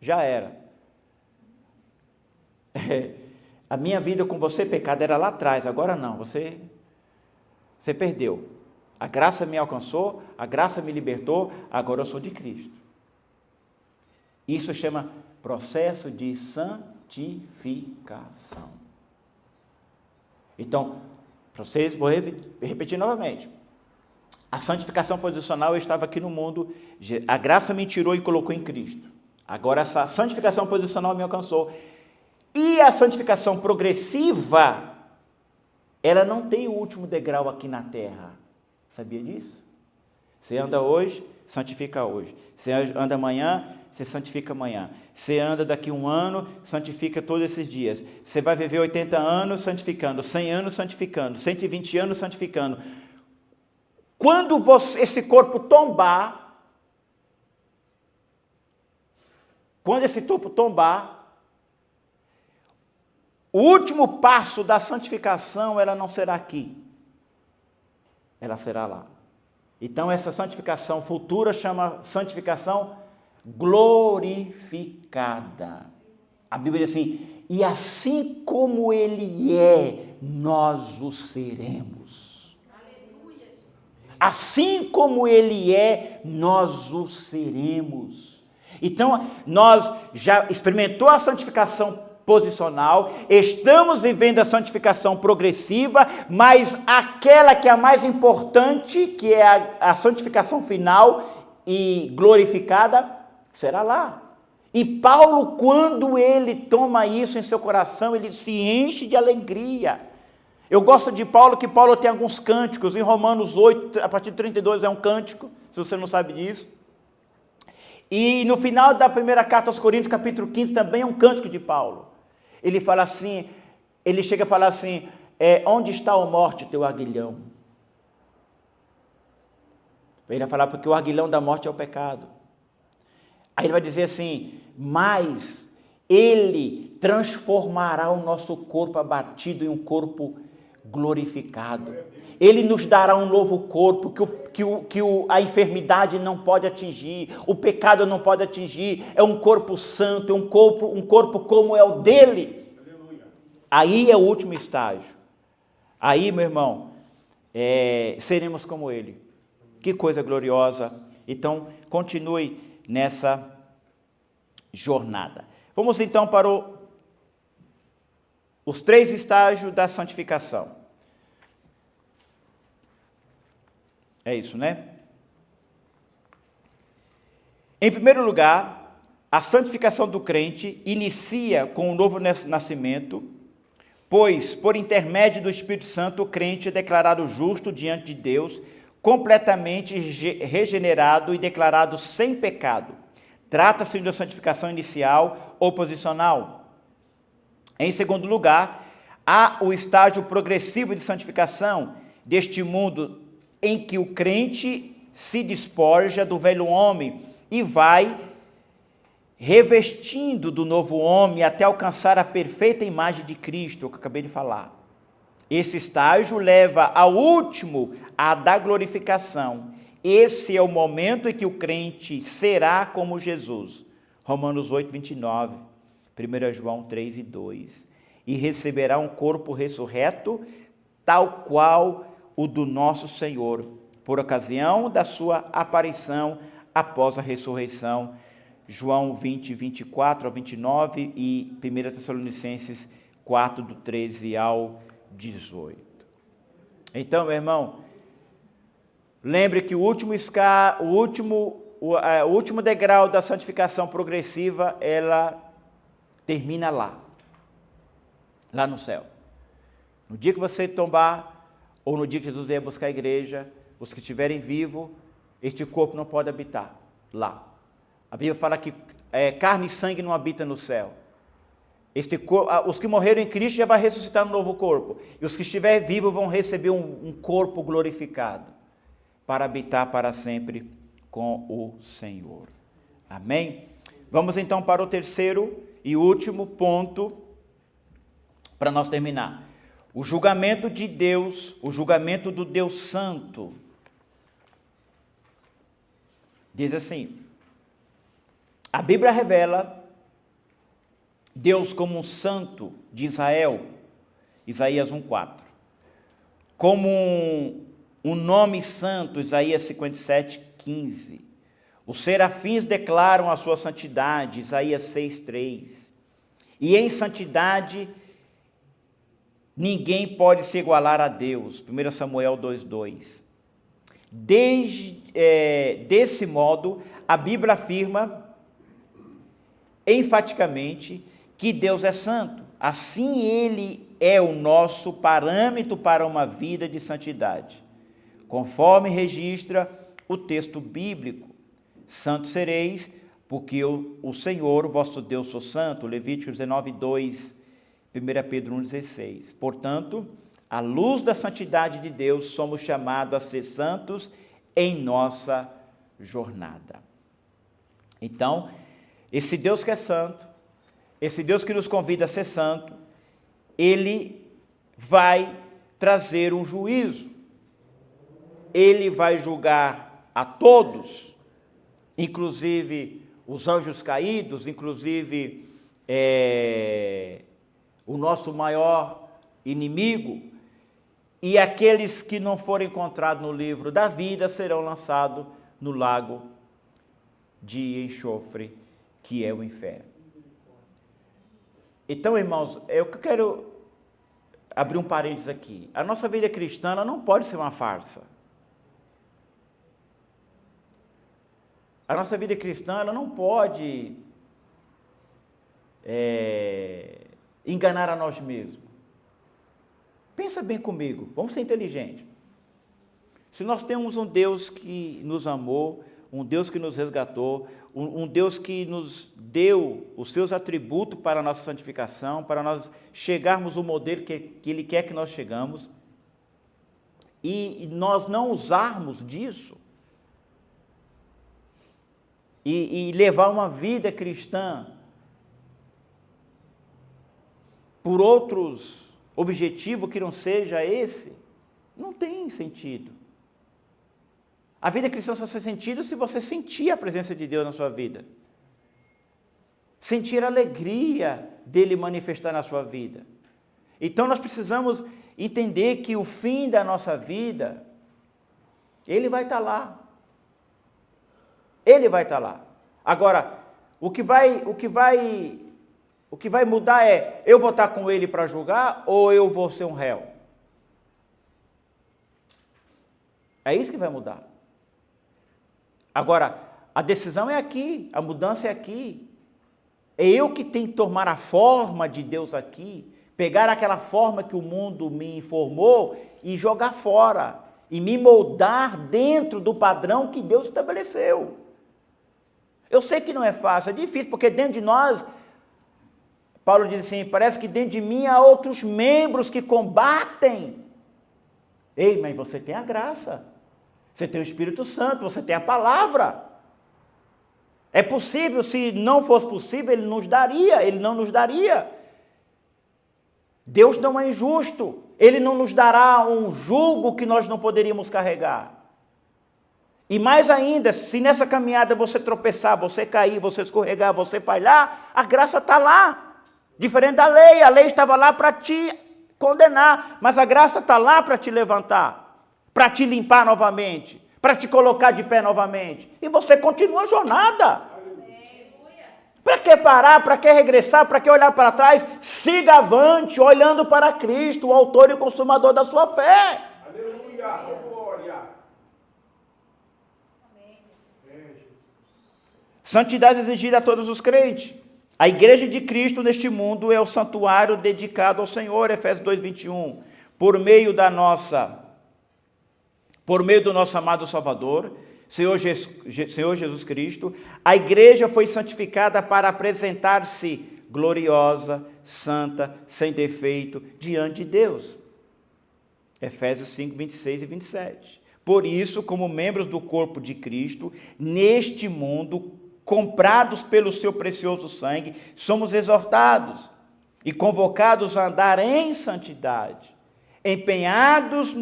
já era. A minha vida com você, pecado, era lá atrás, agora não, você perdeu. A graça me alcançou, a graça me libertou, agora eu sou de Cristo. Isso chama processo de santificação. Então, para vocês, vou repetir novamente. A santificação posicional, eu estava aqui no mundo, a graça me tirou e colocou em Cristo. Agora essa santificação posicional me alcançou. E a santificação progressiva, ela não tem o último degrau aqui na terra. Sabia disso? Você anda hoje, santifica hoje. Você anda amanhã, você santifica amanhã. Você anda daqui um ano, santifica todos esses dias. Você vai viver 80 anos santificando, 100 anos santificando, 120 anos santificando. Quando esse corpo tombar, o último passo da santificação, ela não será aqui. Ela será lá. Então, essa santificação futura chama santificação glorificada. A Bíblia diz assim, e assim como ele é, nós o seremos. Assim como ele é, nós o seremos. Então, nós já experimentou a santificação posicional, estamos vivendo a santificação progressiva, mas aquela que é a mais importante, que é a santificação final e glorificada, será lá. E Paulo, quando ele toma isso em seu coração, ele se enche de alegria. Eu gosto de Paulo, que Paulo tem alguns cânticos, em Romanos 8, a partir de 32 é um cântico, se você não sabe disso. E no final da primeira carta aos Coríntios, capítulo 15, também é um cântico de Paulo. Ele fala assim, ele chega a falar assim, onde está, ó morte, teu aguilhão? Ele vai falar, porque o aguilhão da morte é o pecado. Aí ele vai dizer assim, mas ele transformará o nosso corpo abatido em um corpo glorificado. Ele nos dará um novo corpo que a enfermidade não pode atingir, o pecado não pode atingir, é um corpo santo, é um corpo como é o dele. Aí é o último estágio. Aí, meu irmão, seremos como ele. Que coisa gloriosa. Então, continue nessa jornada. Vamos então para os 3 estágios da santificação. É isso, né? Em primeiro lugar, a santificação do crente inicia com o novo nascimento, pois, por intermédio do Espírito Santo, o crente é declarado justo diante de Deus, completamente regenerado e declarado sem pecado. Trata-se de uma santificação inicial ou posicional. Em segundo lugar, há o estágio progressivo de santificação deste mundo em que o crente se despoja do velho homem e vai revestindo do novo homem até alcançar a perfeita imagem de Cristo, que eu acabei de falar. Esse estágio leva ao último, a da glorificação. Esse é o momento em que o crente será como Jesus. Romanos 8, 29, 1 João 3 e 2. E receberá um corpo ressurreto, tal qual o do nosso Senhor, por ocasião da sua aparição após a ressurreição. João 20, 24 ao 29 e 1 Tessalonicenses 4, do 13 ao 18. Então, meu irmão, lembre que o último degrau da santificação progressiva, ela termina lá no céu. No dia que você tombar, ou no dia que Jesus vier buscar a igreja, os que estiverem vivos, este corpo não pode habitar lá. A Bíblia fala que carne e sangue não habitam no céu. Os que morreram em Cristo já vão ressuscitar no novo corpo. E os que estiverem vivos vão receber um corpo glorificado para habitar para sempre com o Senhor. Amém? Vamos então para o terceiro e último ponto para nós terminar. O julgamento de Deus, o julgamento do Deus Santo. Diz assim, a Bíblia revela Deus como um santo de Israel, Isaías 1,4. Como um nome santo, Isaías 57,15. Os serafins declaram a sua santidade, Isaías 6,3. E em santidade ninguém pode se igualar a Deus, 1 Samuel 2,2. Desse modo, a Bíblia afirma enfaticamente que Deus é santo. Assim, Ele é o nosso parâmetro para uma vida de santidade. Conforme registra o texto bíblico, santos sereis, porque o Senhor, vosso Deus, sou santo, Levítico 19:2, 1 Pedro 1,16. Portanto, à luz da santidade de Deus, somos chamados a ser santos em nossa jornada. Então, esse Deus que é santo, esse Deus que nos convida a ser santo, Ele vai trazer um juízo. ele vai julgar a todos, inclusive os anjos caídos, inclusive o nosso maior inimigo, e aqueles que não forem encontrados no livro da vida serão lançados no lago de enxofre, que é o inferno. Então, irmãos, eu quero abrir um parênteses aqui. A nossa vida cristã ela não pode ser uma farsa. A nossa vida cristã ela não pode enganar a nós mesmos. Pensa bem comigo, vamos ser inteligentes. Se nós temos um Deus que nos amou, um Deus que nos resgatou, um Deus que nos deu os seus atributos para a nossa santificação, para nós chegarmos ao modelo que Ele quer que nós chegamos, e nós não usarmos disso, e levar uma vida cristã por outros objetivo que não seja esse, não tem sentido. A vida cristã só faz sentido se você sentir a presença de Deus na sua vida. Sentir a alegria dele manifestar na sua vida. Então nós precisamos entender que o fim da nossa vida, ele vai estar lá. Ele vai estar lá. Agora, o que vai mudar é, eu vou estar com ele para julgar ou eu vou ser um réu? É isso que vai mudar. Agora, a decisão é aqui, a mudança é aqui. É eu que tenho que tomar a forma de Deus aqui, pegar aquela forma que o mundo me informou e jogar fora, e me moldar dentro do padrão que Deus estabeleceu. Eu sei que não é fácil, é difícil, porque dentro de nós, Paulo diz assim, parece que dentro de mim há outros membros que combatem. Ei, mas você tem a graça, você tem o Espírito Santo, você tem a palavra. É possível, se não fosse possível, ele não nos daria. Deus não é injusto, ele não nos dará um jugo que nós não poderíamos carregar. E mais ainda, se nessa caminhada você tropeçar, você cair, você escorregar, você falhar, a graça está lá. Diferente da lei, a lei estava lá para te condenar, mas a graça está lá para te levantar, para te limpar novamente, para te colocar de pé novamente. E você continua a jornada. Para que parar, para que regressar, para que olhar para trás? Siga avante, olhando para Cristo, o autor e o consumador da sua fé. Aleluia, glória. Santidade exigida a todos os crentes. A igreja de Cristo neste mundo é o santuário dedicado ao Senhor, Efésios 2:21. Por meio do nosso amado Salvador, Senhor Jesus Cristo, a igreja foi santificada para apresentar-se gloriosa, santa, sem defeito, diante de Deus. Efésios 5:26 e 27. Por isso, como membros do corpo de Cristo, neste mundo, comprados pelo seu precioso sangue, somos exortados e convocados a andar em santidade, empenhados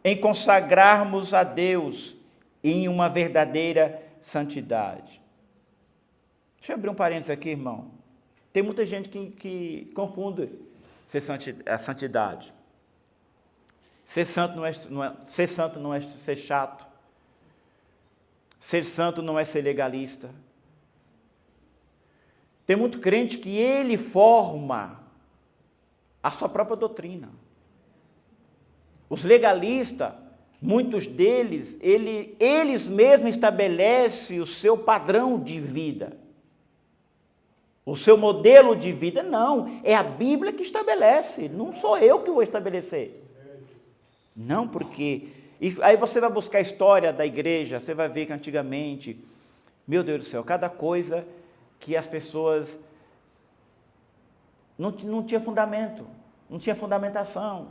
em consagrarmos a Deus em uma verdadeira santidade. Deixa eu abrir um parênteses aqui, irmão. Tem muita gente que confunde a santidade. Ser santo não é ser chato. Ser santo não é ser legalista. Tem muito crente que ele forma a sua própria doutrina. Os legalistas, muitos deles, eles mesmos estabelecem o seu padrão de vida. O seu modelo de vida, não. É a Bíblia que estabelece, não sou eu que vou estabelecer. Não, porque... E aí você vai buscar a história da igreja, você vai ver que antigamente, meu Deus do céu, cada coisa que as pessoas não tinha fundamento, não tinha fundamentação.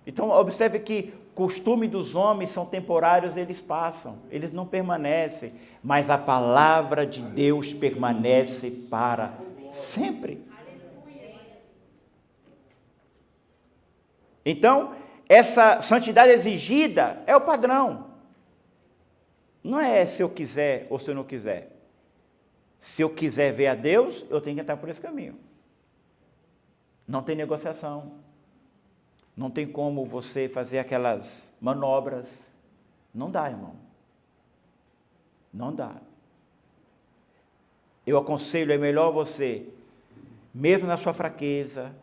Então, observe que costume dos homens são temporários, eles passam, eles não permanecem, mas a palavra de Deus permanece para sempre. Então, essa santidade exigida é o padrão. Não é se eu quiser ou se eu não quiser. Se eu quiser ver a Deus, eu tenho que entrar por esse caminho. Não tem negociação. Não tem como você fazer aquelas manobras. Não dá, irmão. Não dá. Eu aconselho, é melhor você, mesmo na sua fraqueza,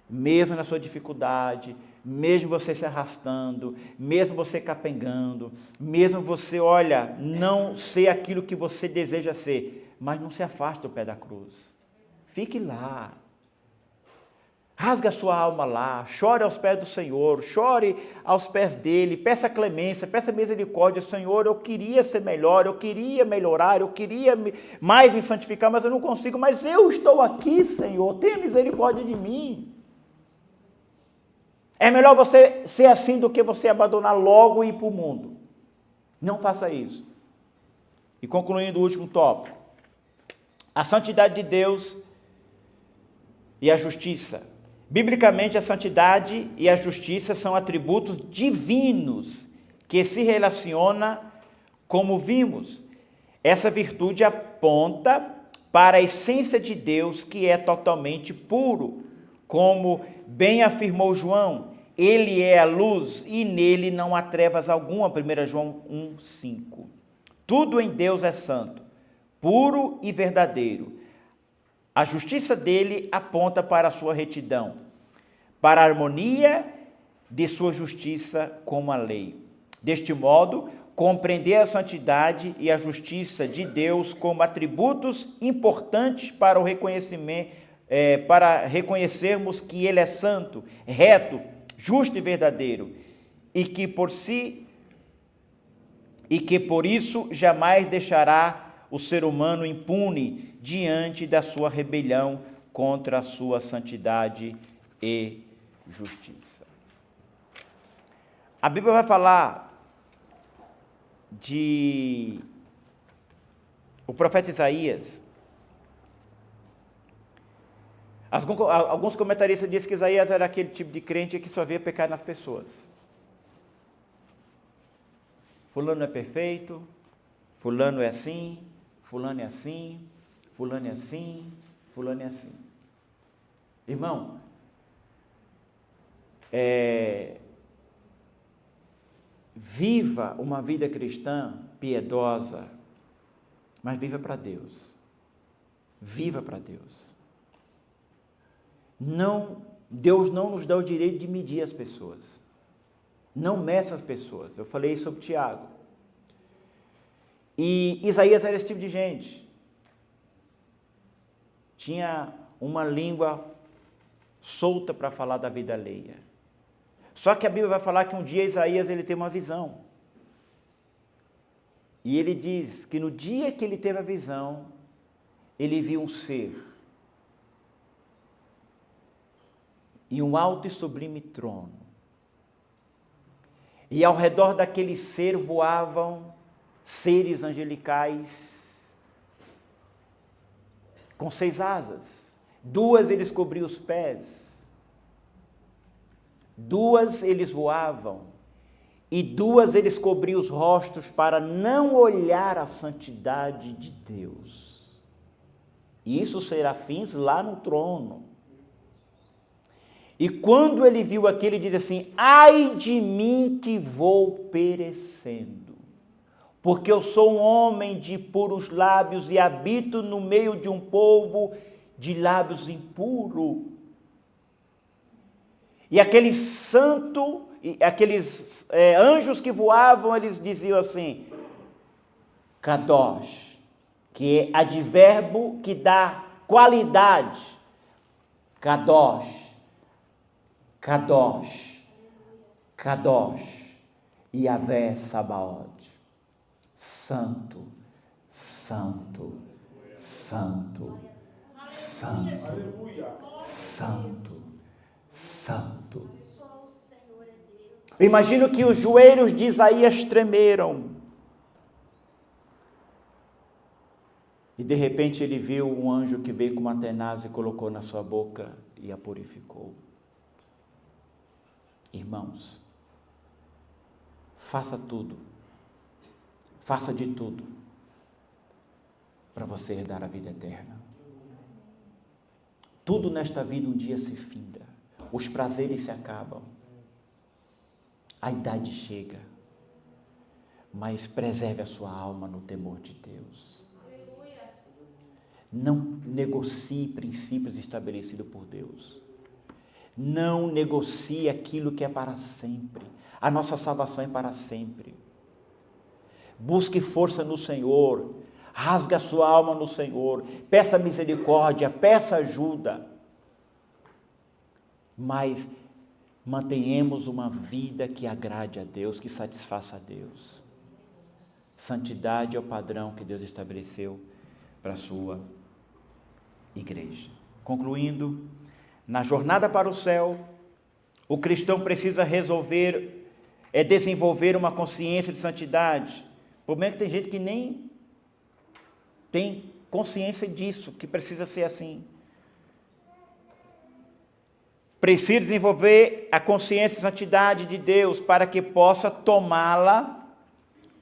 mesmo na sua dificuldade, mesmo você se arrastando, mesmo você capengando, mesmo você, olha, não ser aquilo que você deseja ser, mas não se afaste do pé da cruz. Fique lá. Rasgue a sua alma lá, chore aos pés do Senhor, chore aos pés dele, peça clemência, peça misericórdia. Senhor, eu queria ser melhor, eu queria melhorar, eu queria mais me santificar, mas eu não consigo, mas eu estou aqui, Senhor, tenha misericórdia de mim. É melhor você ser assim do que você abandonar logo e ir para o mundo. Não faça isso. E concluindo o último tópico, a santidade de Deus e a justiça. Biblicamente, a santidade e a justiça são atributos divinos que se relacionam, como vimos. Essa virtude aponta para a essência de Deus, que é totalmente puro. Como bem afirmou João, ele é a luz e nele não há trevas alguma. 1 João 1,5. Tudo em Deus é santo, puro e verdadeiro. A justiça dele aponta para a sua retidão, para a harmonia de sua justiça com a lei. Deste modo, compreender a santidade e a justiça de Deus como atributos importantes para o reconhecimento, para reconhecermos que ele é santo, reto, justo e verdadeiro, e que por isso jamais deixará o ser humano impune diante da sua rebelião contra a sua santidade e justiça. A Bíblia vai falar o profeta Isaías. Alguns comentaristas dizem que Isaías era aquele tipo de crente que só via pecar nas pessoas. Fulano é perfeito, fulano é assim, fulano é assim, fulano é assim, fulano é assim. Irmão, viva uma vida cristã piedosa, mas viva para Deus. Viva para Deus. Deus não nos dá o direito de medir as pessoas. Não meça as pessoas. Eu falei sobre Tiago. E Isaías era esse tipo de gente. Tinha uma língua solta para falar da vida alheia. Só que a Bíblia vai falar que um dia Isaías ele teve uma visão. E ele diz que no dia que ele teve a visão, ele viu um ser e um alto e sublime trono. E ao redor daquele ser voavam seres angelicais com 6 asas. 2 eles cobriam os pés. 2 eles voavam. E 2 eles cobriam os rostos para não olhar a santidade de Deus. E isso os serafins lá no trono. E quando ele viu aquilo, ele diz assim: ai de mim que vou perecendo, porque eu sou um homem de puros lábios e habito no meio de um povo de lábios impuros. E aquele santo, aqueles anjos que voavam, eles diziam assim: Kadosh, que é advérbio que dá qualidade. Kadosh, Kadosh, Kadosh, Yahvé Sabaoth. Santo, santo, santo, santo, santo, santo. Eu imagino que os joelhos de Isaías tremeram. E de repente ele viu um anjo que veio com uma tenaz e colocou na sua boca e a purificou. Irmãos, faça tudo, faça de tudo para você herdar a vida eterna. Tudo nesta vida um dia se finda, os prazeres se acabam, a idade chega, mas preserve a sua alma no temor de Deus. Não negocie princípios estabelecidos por Deus. Não negocie aquilo que é para sempre. A nossa salvação é para sempre. Busque força no Senhor. Rasgue a sua alma no Senhor. Peça misericórdia, peça ajuda. Mas mantenhamos uma vida que agrade a Deus, que satisfaça a Deus. Santidade é o padrão que Deus estabeleceu para a sua igreja. Concluindo, na jornada para o céu, o cristão precisa desenvolver uma consciência de santidade. O problema é que tem gente que nem tem consciência disso, que precisa ser assim. Precisa desenvolver a consciência de santidade de Deus para que possa tomá-la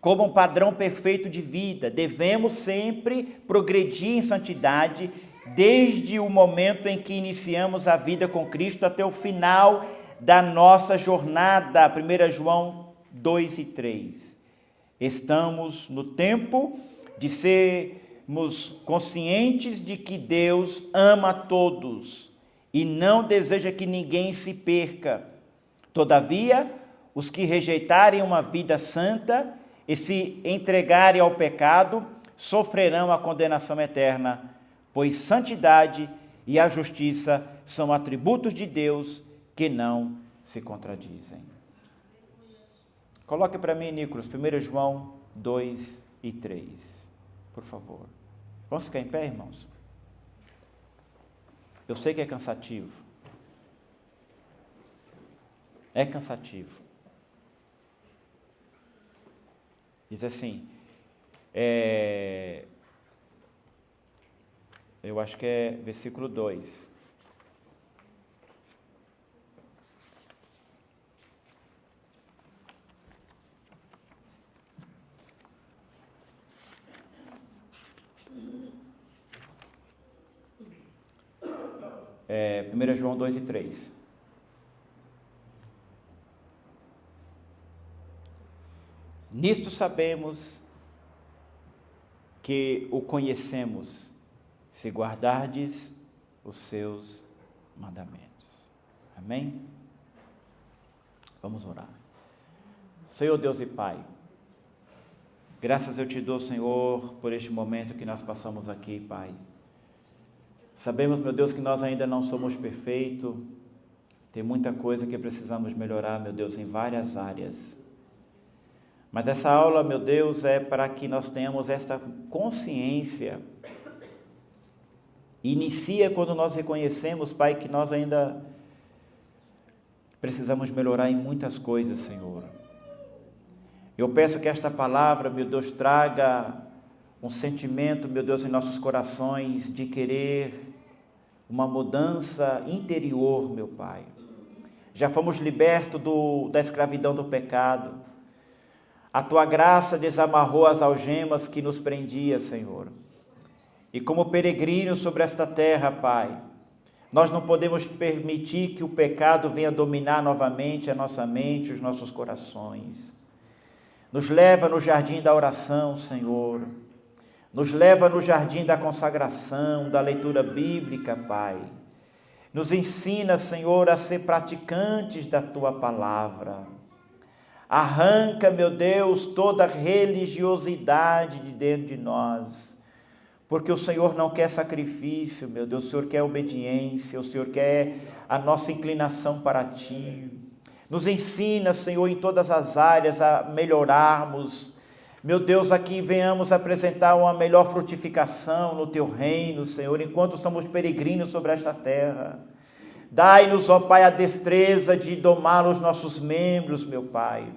como um padrão perfeito de vida. Devemos sempre progredir em santidade desde o momento em que iniciamos a vida com Cristo até o final da nossa jornada. 1 João 2 e 3. Estamos no tempo de sermos conscientes de que Deus ama a todos e não deseja que ninguém se perca. Todavia, os que rejeitarem uma vida santa e se entregarem ao pecado, sofrerão a condenação eterna, pois santidade e a justiça são atributos de Deus que não se contradizem. Coloque para mim, Nicolas, 1 João 2 e 3, por favor. Vamos ficar em pé, irmãos? Eu sei que é cansativo. É cansativo. Diz assim, eu acho que é versículo 2. É, 1 João 2 e 3. Nisto sabemos que o conhecemos, se guardardes os seus mandamentos. Amém? Vamos orar. Senhor Deus e Pai, graças eu te dou, Senhor, por este momento que nós passamos aqui, Pai. Sabemos, meu Deus, que nós ainda não somos perfeitos, tem muita coisa que precisamos melhorar, meu Deus, em várias áreas. Mas essa aula, meu Deus, é para que nós tenhamos esta consciência. Inicia quando nós reconhecemos, Pai, que nós ainda precisamos melhorar em muitas coisas, Senhor. Eu peço que esta palavra, meu Deus, traga um sentimento, meu Deus, em nossos corações de querer uma mudança interior, meu Pai. Já fomos libertos da escravidão do pecado. A Tua graça desamarrou as algemas que nos prendia, Senhor. E como peregrinos sobre esta terra, Pai, nós não podemos permitir que o pecado venha dominar novamente a nossa mente, os nossos corações. Nos leva no jardim da oração, Senhor. Nos leva no jardim da consagração, da leitura bíblica, Pai. Nos ensina, Senhor, a ser praticantes da Tua palavra. Arranca, meu Deus, toda religiosidade de dentro de nós, porque o Senhor não quer sacrifício, meu Deus, o Senhor quer obediência, o Senhor quer a nossa inclinação para Ti. Nos ensina, Senhor, em todas as áreas a melhorarmos, meu Deus, aqui venhamos apresentar uma melhor frutificação no Teu reino, Senhor, enquanto somos peregrinos sobre esta terra. Dai-nos, ó Pai, a destreza de domar os nossos membros, meu Pai.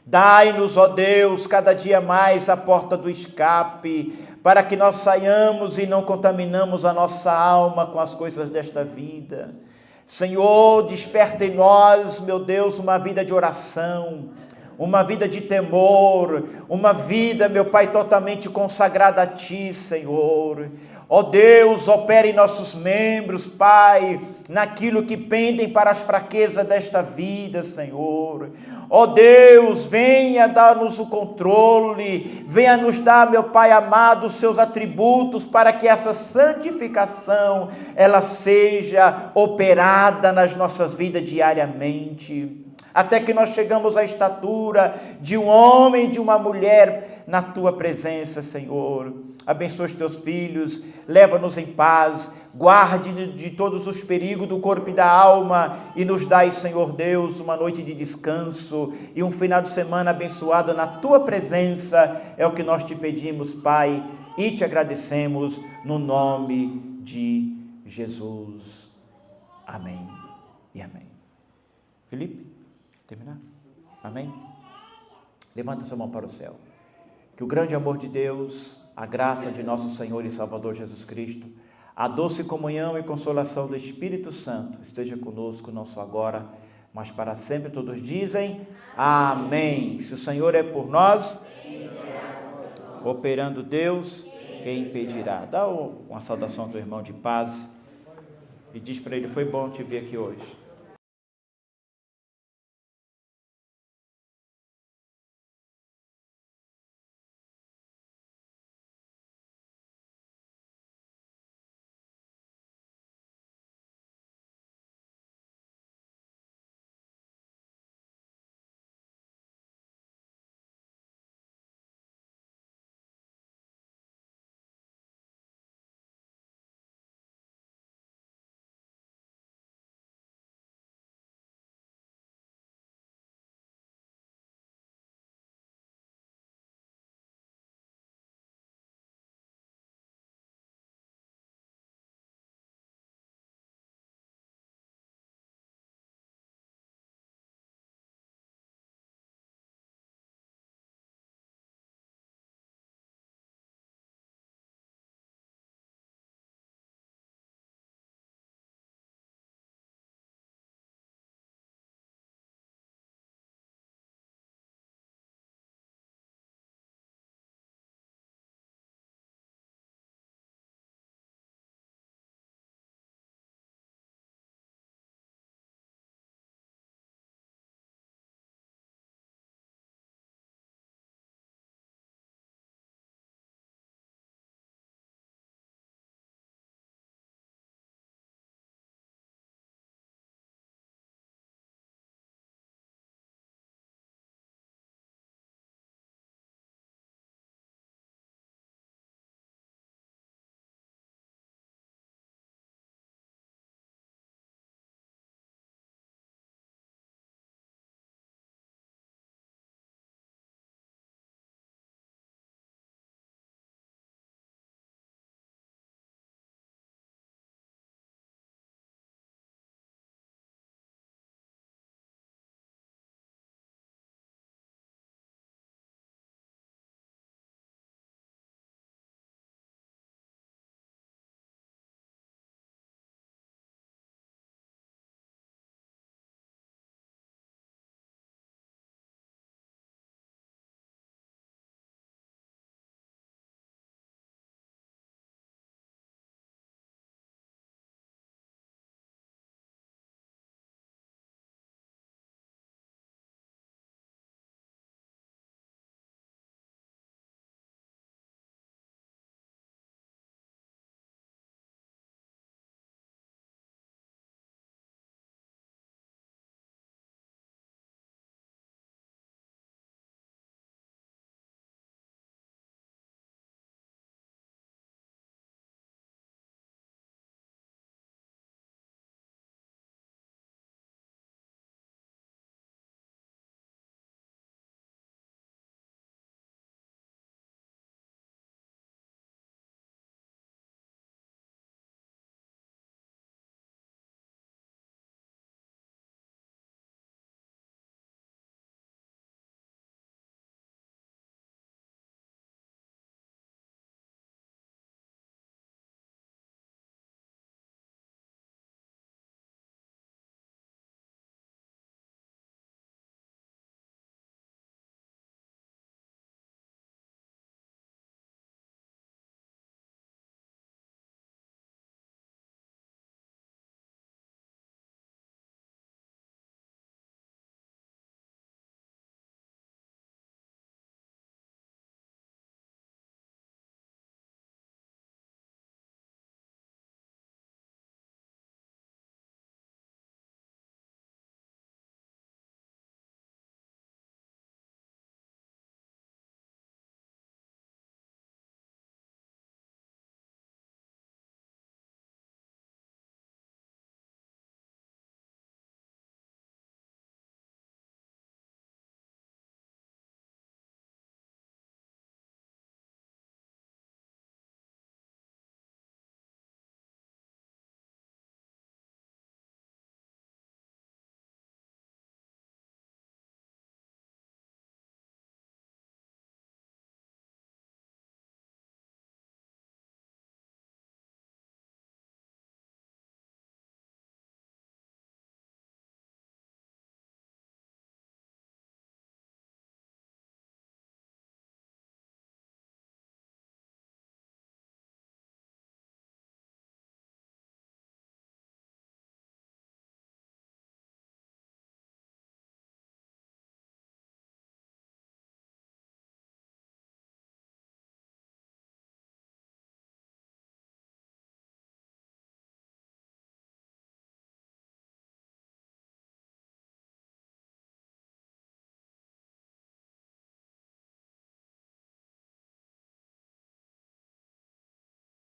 Dai-nos, ó Deus, cada dia mais a porta do escape, para que nós saiamos e não contaminamos a nossa alma com as coisas desta vida. Senhor, desperta em nós, meu Deus, uma vida de oração, uma vida de temor, uma vida, meu Pai, totalmente consagrada a Ti, Senhor. Ó Deus, opera em nossos membros, Pai, naquilo que pendem para as fraquezas desta vida, Senhor. Ó Deus, venha dar-nos o controle, venha nos dar, meu Pai amado, os seus atributos, para que essa santificação, ela seja operada nas nossas vidas diariamente, até que nós chegamos à estatura de um homem e de uma mulher na Tua presença, Senhor. Abençoa os Teus filhos, leva-nos em paz, guarde de todos os perigos do corpo e da alma, e nos dai, Senhor Deus, uma noite de descanso e um final de semana abençoado na Tua presença. É o que nós te pedimos, Pai, e te agradecemos no nome de Jesus. Amém e amém. Felipe, terminar? Amém? Levanta sua mão para o céu. Que o grande amor de Deus, a graça de nosso Senhor e Salvador Jesus Cristo, a doce comunhão e consolação do Espírito Santo esteja conosco, não só agora, mas para sempre. Todos dizem amém. Se o Senhor é por nós, operando Deus, quem impedirá? Dá uma saudação ao teu irmão de paz e diz para ele: foi bom te ver aqui hoje.